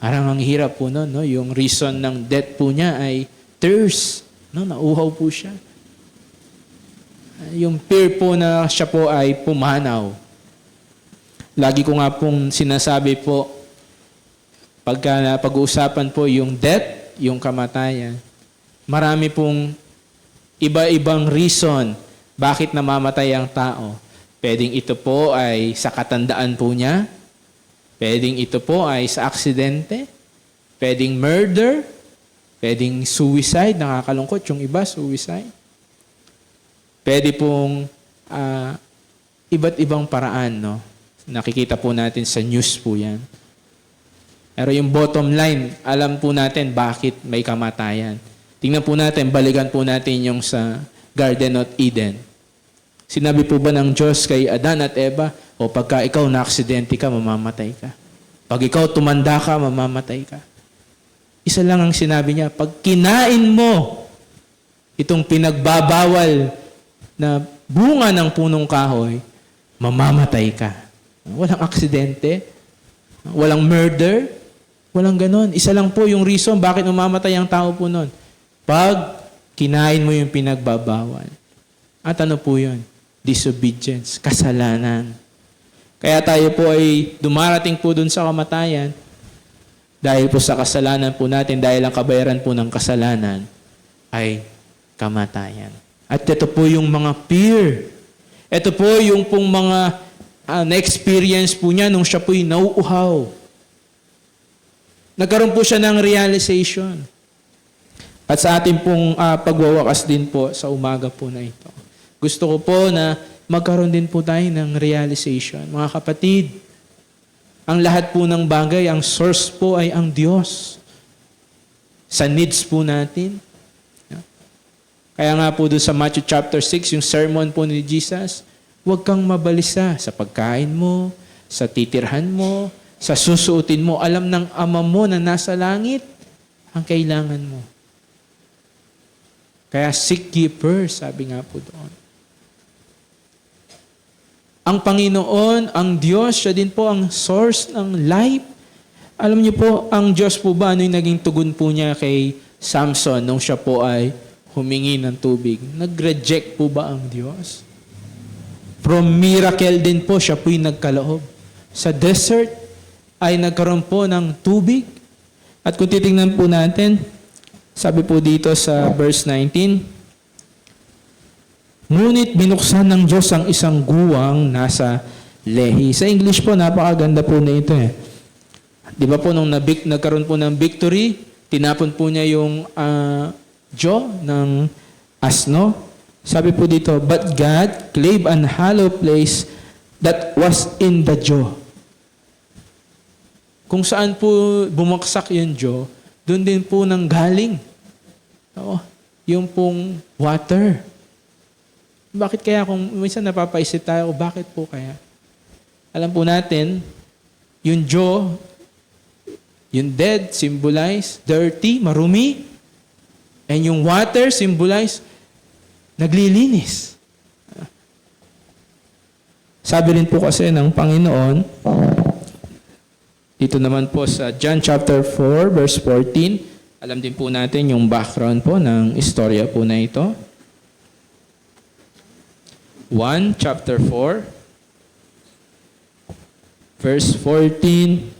Parang ang hirap po nun, no? Yung reason ng death po niya ay thirst. No? Nauhaw po siya. Yung fear po na siya po ay pumanaw. Lagi ko nga pong sinasabi po, pagka pag-uusapan po yung death, yung kamatayan, marami pong iba-ibang reason bakit namamatay ang tao. Pwedeng ito po ay sa katandaan po niya, pwedeng ito po ay sa aksidente, pwedeng murder, pwedeng suicide, nakakalungkot yung iba, suicide. Pwede pong iba't ibang paraan, no? Nakikita po natin sa news po yan. Pero yung bottom line, alam po natin bakit may kamatayan. Tingnan po natin, balikan po natin yung sa Garden of Eden. Sinabi po ba ng Diyos kay Adan at Eva, o pagka ikaw na-aksidente ka, mamamatay ka. Pag ikaw tumanda ka, mamamatay ka. Isa lang ang sinabi niya, pag kinain mo itong pinagbabawal na bunga ng punong kahoy, mamamatay ka. Walang aksidente, walang murder, walang ganon. Isa lang po yung reason bakit mamamatay ang tao po nun. Pag kinain mo yung pinagbabawal. At ano po yun? Disobedience, kasalanan. Kaya tayo po ay dumarating po dun sa kamatayan dahil po sa kasalanan po natin, dahil ang kabayaran po ng kasalanan ay kamatayan. At ito po yung mga fear. Ito po yung pong mga na-experience po niya nung siya po'y nauuhaw. Nagkaroon po siya ng realization. At sa ating pong pagwawakas din po sa umaga po na ito, gusto ko po na magkaroon din po tayo ng realization. Mga kapatid, Ang lahat po ng bagay, ang source po ay ang Diyos. Sa needs po natin. Kaya nga po doon sa Matthew chapter 6, yung sermon po ni Jesus, huwag kang mabalisa sa pagkain mo, sa titirhan mo, sa susuotin mo. Alam ng Ama mo na nasa langit ang kailangan mo. Kaya seek ye first, sabi nga po doon. Ang Panginoon, ang Diyos, siya din po ang source ng life. Alam niyo po, ang Diyos po ba, ano yung naging tugon po niya kay Samson nung siya po ay humingi ng tubig? Nag-reject po ba ang Diyos? From miracle din po, siya po yung nagkaloob. Sa desert ay nagkaroon po ng tubig. At kung titingnan po natin, sabi po dito sa verse 19, ngunit binuksan ng Diyos ang isang guwang nasa Lehi. Sa English po, napakaganda po na ito eh. Di ba po nung nagkaroon po ng victory, tinapon po niya yung jaw ng asno. Sabi po dito, but God clave an hollow place that was in the jaw. Kung saan po bumaksak yung jaw, doon din po nang galing. Oo, yung pong water. Bakit kaya kung minsan napapaisip tayo, bakit po kaya? Alam po natin, yung jaw, yung dead, symbolize dirty, marumi. And yung water, symbolize naglilinis. Sabi rin po kasi ng Panginoon, dito naman po sa John chapter 4, verse 14, alam din po natin yung background po ng istorya po na ito. 1 chapter 4, verse 14.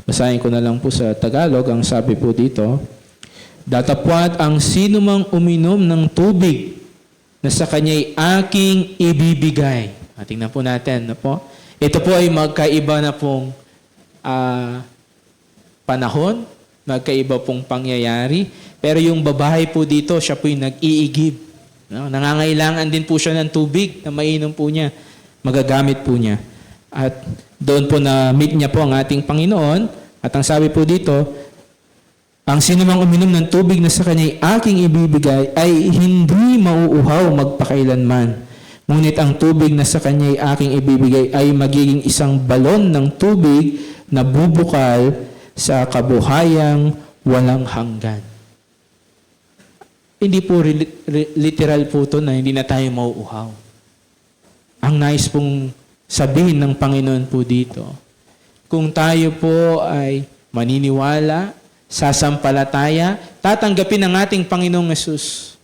Basahin ko na lang po sa Tagalog, ang sabi po dito, datapwat ang sinumang uminom ng tubig na sa kanya'y aking ibibigay. Tingnan po natin, no po? Ito po ay magkaiba na pong panahon, magkaiba pong pangyayari, pero yung babae po dito, siya po yung nag-iigib. No? Nangangailangan din po siya ng tubig na mainom po niya, magagamit po niya. At doon po na-meet niya po ang ating Panginoon. At ang sabi po dito, ang sinumang uminom ng tubig na sa kanya'y aking ibibigay ay hindi mauuhaw magpakailanman. Ngunit ang tubig na sa kanya'y aking ibibigay ay magiging isang balon ng tubig na bubukal sa kabuhayang walang hanggan. Hindi po literal po ito na hindi na tayo mauuhaw. Ang nais pong sabihin ng Panginoon po dito, kung tayo po ay maniniwala, sasampalataya, tatanggapin ng ating Panginoong Yesus.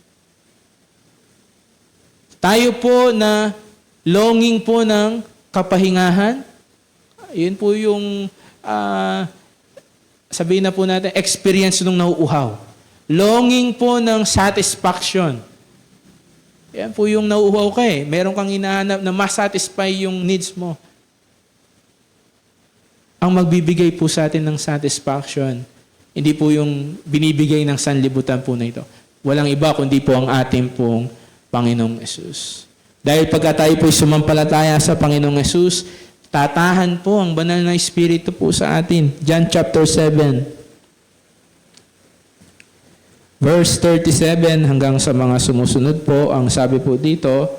Tayo po na longing po ng kapahingahan, yun po yung sabihin na po natin, experience nung nauuhaw. Longing po ng satisfaction. Yan po yung nauuhaw ka eh. Meron kang hinahanap na masatisfy yung needs mo. Ang magbibigay po sa atin ng satisfaction, hindi po yung binibigay ng sanlibutan po na ito. Walang iba kundi po ang ating pong Panginoong Yesus. Dahil pagka tayo po sumampalataya sa Panginoong Yesus, tatahan po ang banal na Espiritu po sa atin. John chapter 7. Verse 37 hanggang sa mga sumusunod po, ang sabi po dito,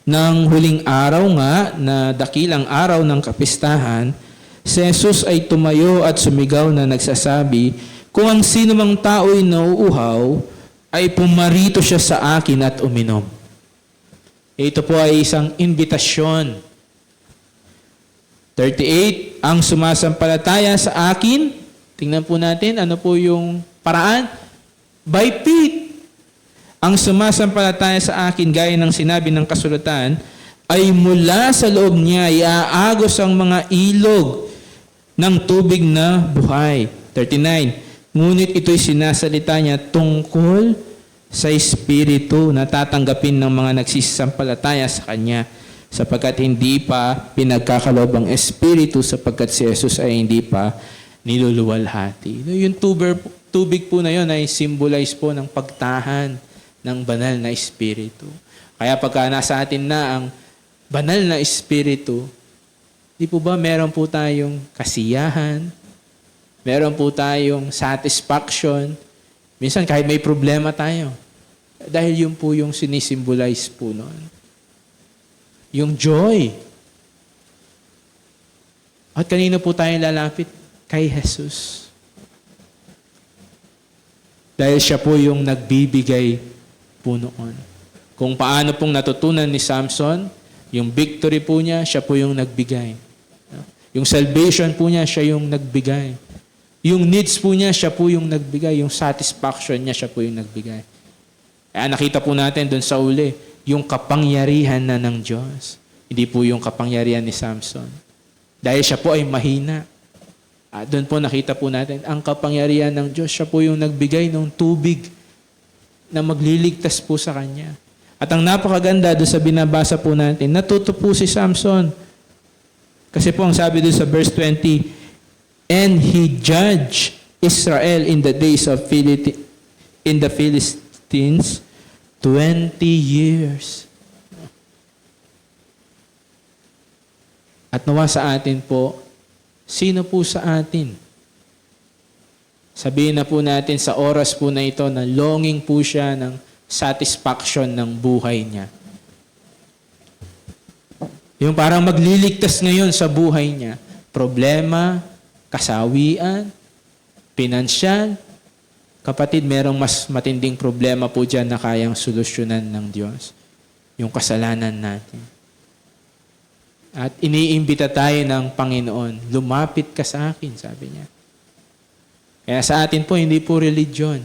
nang huling araw nga na dakilang araw ng kapistahan, si Jesus ay tumayo at sumigaw na nagsasabi, kung ang sino mang tao'y nauuhaw, ay pumarito siya sa akin at uminom. Ito po ay isang invitasyon. 38, ang sumasampalataya sa akin, tingnan po natin, ano po yung paraan? By faith. Ang sumasampalataya sa akin, gaya ng sinabi ng kasulatan, ay mula sa loob niya iaagos ang mga ilog ng tubig na buhay. 39. Ngunit ito'y sinasalita niya tungkol sa Espiritu na tatanggapin ng mga nagsisampalataya sa Kanya, sapagkat hindi pa pinagkakaloob ang Espiritu, sapagkat si Jesus ay hindi pa niluluwalhati. Yung tubig po na yun ay symbolize po ng pagtahan ng banal na Espiritu. Kaya pagka nasa atin na ang banal na espiritu, di po ba meron po tayong kasiyahan, meron po tayong satisfaction, minsan kahit may problema tayo. Dahil yun po yung sinisimbolize po noon. Yung joy. At kanino po tayo lalapit? Kay Jesus. Dahil siya po yung nagbibigay po noon. Kung paano pong natutunan ni Samson, yung victory po niya, siya po yung nagbigay. Yung salvation po niya, siya yung nagbigay. Yung needs po niya, siya po yung nagbigay. Yung satisfaction niya, siya po yung nagbigay. Kaya nakita po natin doon sa uli, yung kapangyarihan na ng Diyos. Hindi po yung kapangyarihan ni Samson. Dahil siya po ay mahina. At doon po nakita po natin, ang kapangyarihan ng Diyos, siya po yung nagbigay ng tubig na magliligtas po sa kanya. At ang napakaganda doon sa binabasa po natin, natuto po si Samson. Kasi po ang sabi doon sa verse 20, and he judged Israel in the days of the Philistines 20 years. At nawa sa atin po, sino po sa atin? Sabihin na po natin sa oras po na ito na longing po siya ng satisfaction ng buhay niya. Yung parang magliligtas ngayon sa buhay niya. Problema, kasawian, pinansyal. Kapatid, merong mas matinding problema po dyan na kayang solusyonan ng Diyos. Yung kasalanan natin. At iniimbita tayo ng Panginoon, lumapit ka sa akin, sabi niya. Kaya sa atin po, hindi po religion.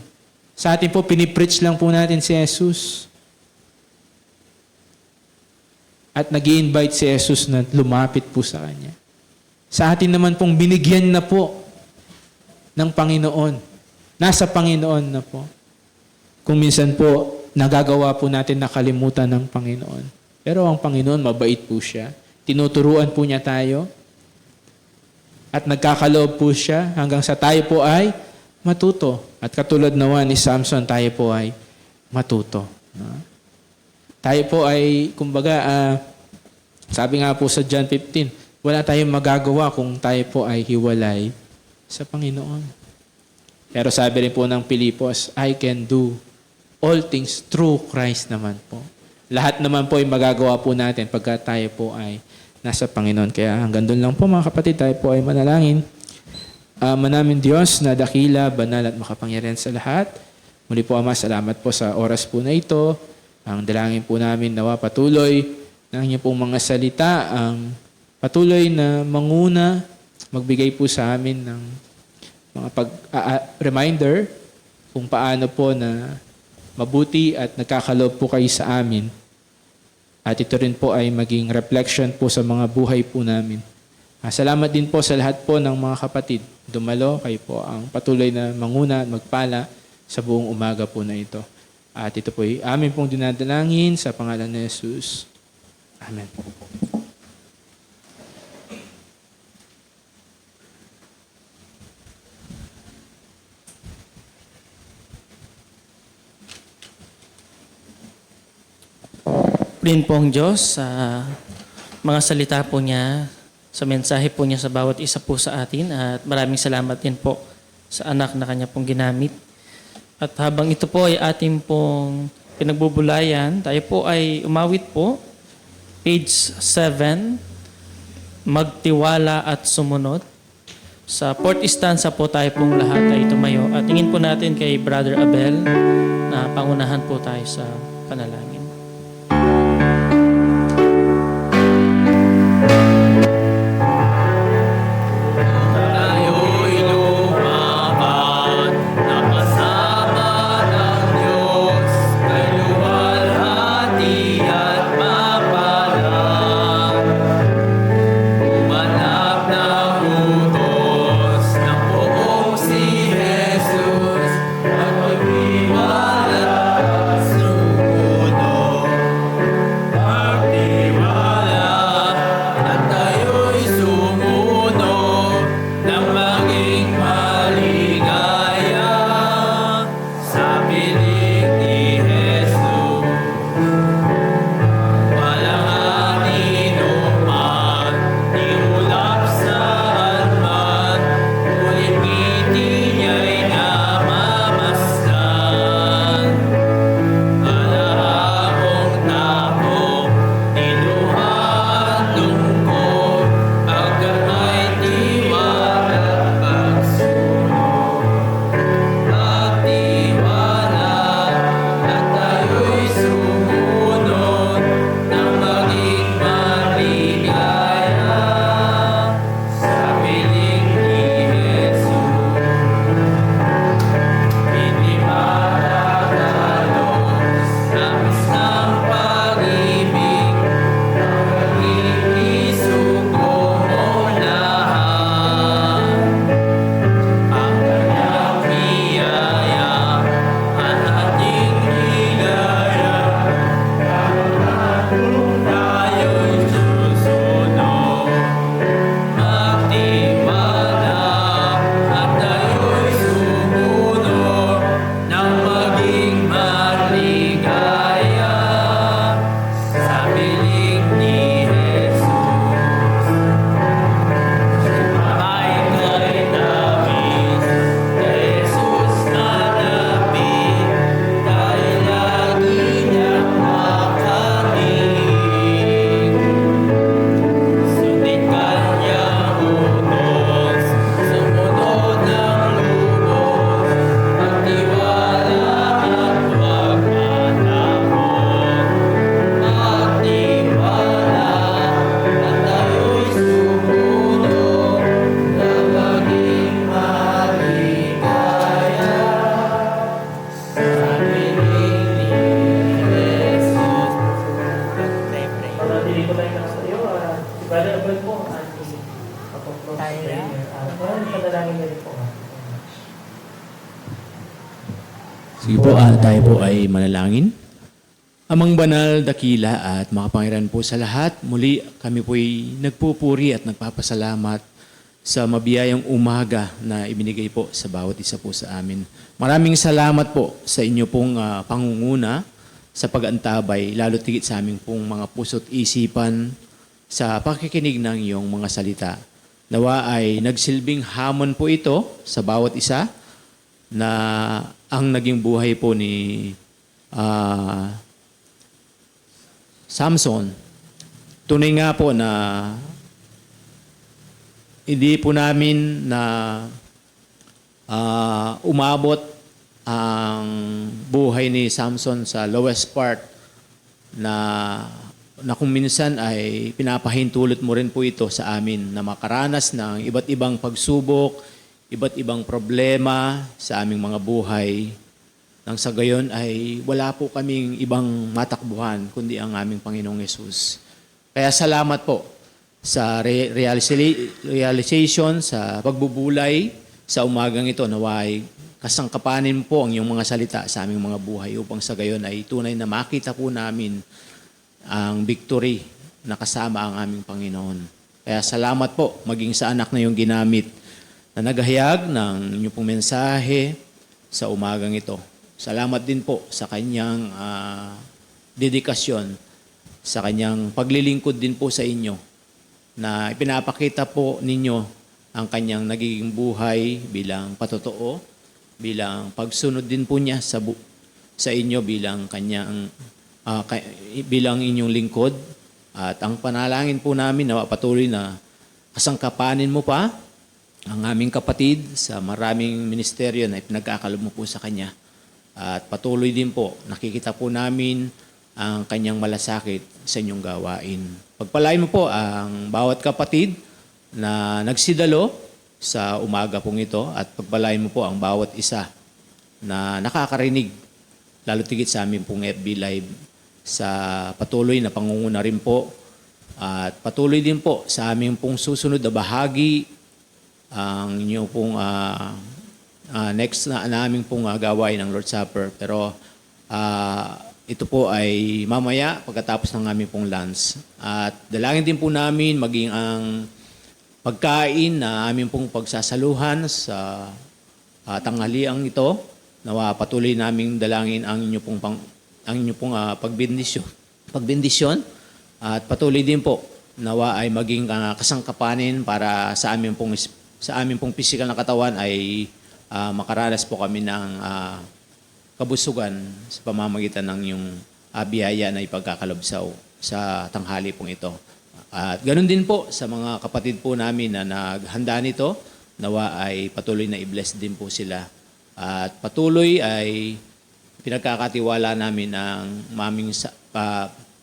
Sa atin po, pinipreach lang po natin si Jesus. At nag-i-invite si Jesus na lumapit po sa Kanya. Sa atin naman pong binigyan na po ng Panginoon. Nasa Panginoon na po. Kung minsan po, nagagawa po natin nakalimutan ng Panginoon. Pero ang Panginoon, mabait po siya. Tinuturuan po niya tayo. At nagkakaloob po siya hanggang sa tayo po ay matuto. At katulad naman ni Samson, tayo po ay matuto. Tayo po ay, kumbaga, sabi nga po sa John 15, wala tayong magagawa kung tayo po ay hiwalay sa Panginoon. Pero sabi rin po ng Pilipos, I can do all things through Christ naman po. Lahat naman po ay magagawa po natin pagka tayo po ay nasa Panginoon. Kaya hanggang doon lang po mga kapatid, tayo po ay manalangin. Manamin Diyos na dakila, banal at makapangyarihan sa lahat. Muli po Ama, salamat po sa oras po na ito. Ang dalangin po namin nawa patuloy ng inyong pong mga salita, ang patuloy na manguna, magbigay po sa amin ng mga reminder kung paano po na mabuti at nagkakaloob po kayo sa amin. At ito rin po ay maging reflection po sa mga buhay po namin. Salamat din po sa lahat po ng mga kapatid. Dumalo, kayo po ang patuloy na manguna at magpala sa buong umaga po na ito. At ito po ay amin pong dinadalangin sa pangalan ni Jesus. Amen. Purihin po ang Diyos sa mga salita po niya, sa mensahe po niya sa bawat isa po sa atin. At maraming salamat din po sa anak na kanya pong ginamit. At habang ito po ay ating pong pinagbubulayan, tayo po ay umawit po. Page 7, magtiwala at sumunod. Sa fourth stanza po tayo pong lahat ay tumayo. At tingin po natin kay Brother Abel na pangunahan po tayo sa panalangin. Jesus, at maghiwalay at sumunod. Sige po, tayo po ay manalangin. Amang banal, dakila at makapangyarihan po sa lahat, muli kami po ay nagpupuri at nagpapasalamat sa mabiyayang umaga na ibinigay po sa bawat isa po sa amin. Maraming salamat po sa inyo pong pangunguna sa pag-antabay, lalo tigit sa aming pong mga puso't isipan sa pakikinig ng iyong mga salita. Nawa ay nagsilbing hamon po ito sa bawat isa na ang naging buhay po ni Samson. Tunay nga po na hindi po namin na umabot ang buhay ni Samson sa lowest part na kung minsan ay pinapahintulot mo rin po ito sa amin na makaranas ng iba't ibang pagsubok, iba't ibang problema sa aming mga buhay. Nang sa gayon ay wala po kaming ibang matakbuhan kundi ang aming Panginoong Yesus. Kaya salamat po sa realization, sa pagbubulay sa umagang ito, naway kasangkapanin po ang iyong mga salita sa aming mga buhay upang sa gayon ay tunay na makita po namin ang victory na kasama ang aming Panginoon. Kaya salamat po maging sa anak na iyong ginamit na naghayag ng inyong pong mensahe sa umagang ito. Salamat din po sa kanyang dedikasyon, sa kanyang paglilingkod din po sa inyo na ipinapakita po ninyo ang kanyang nagiging buhay bilang patotoo, bilang pagsunod din po niya sa inyo bilang kanyang bilang inyong lingkod. At ang panalangin po namin na patuloy na kasangkapanin mo pa ang aming kapatid sa maraming ministeryo na ipinagkakalob mo po sa kanya. At patuloy din po, nakikita po namin ang kanyang malasakit sa inyong gawain. Pagpalain mo po ang bawat kapatid na nagsidalo sa umaga pong ito at pagpalain mo po ang bawat isa na nakakarinig, lalo tigit sa amin pong FB Live, sa patuloy na pangunguna rin po at patuloy din po sa aming pong susunod na bahagi ang inyong pong next na naming pong gawain ng Lord's Supper. Pero ito po ay mamaya pagkatapos ng aming pong lunch. At dalangin din po namin maging ang pagkain na aming pong pagsasaluhan sa tanghaliang ito. Nawa patuloy naming dalangin ang inyo pong pagbendisyon. At patuloy din po nawa ay maging kasangkapanin para sa aming pong pisikal na katawan ay makaranas po kami ng kabusugan sa pamamagitan ng yung biyaya na ipagkakalob sa tanghali pong ito. At ganun din po sa mga kapatid po namin na naghanda nito, nawa ay patuloy na i-bless din po sila. At patuloy ay pinagkakatiwala namin ang maming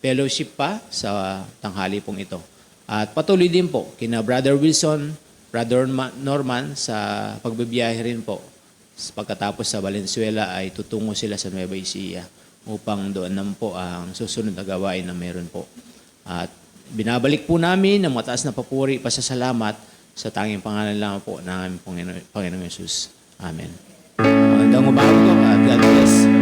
fellowship pa sa tanghali pong ito. At patuloy din po kina Brother Wilson, Brother Norman sa pagbibiyahe rin po. Pagkatapos sa Valenzuela ay tutungo sila sa Nueva Ecija upang doon naman po ang susunod na gawain na meron po. At binabalik po namin ang mataas na papuri, pasasalamat sa tanging pangalan lang po ng aming Panginoong Yesus. Amen. Magandang umaga po at God bless.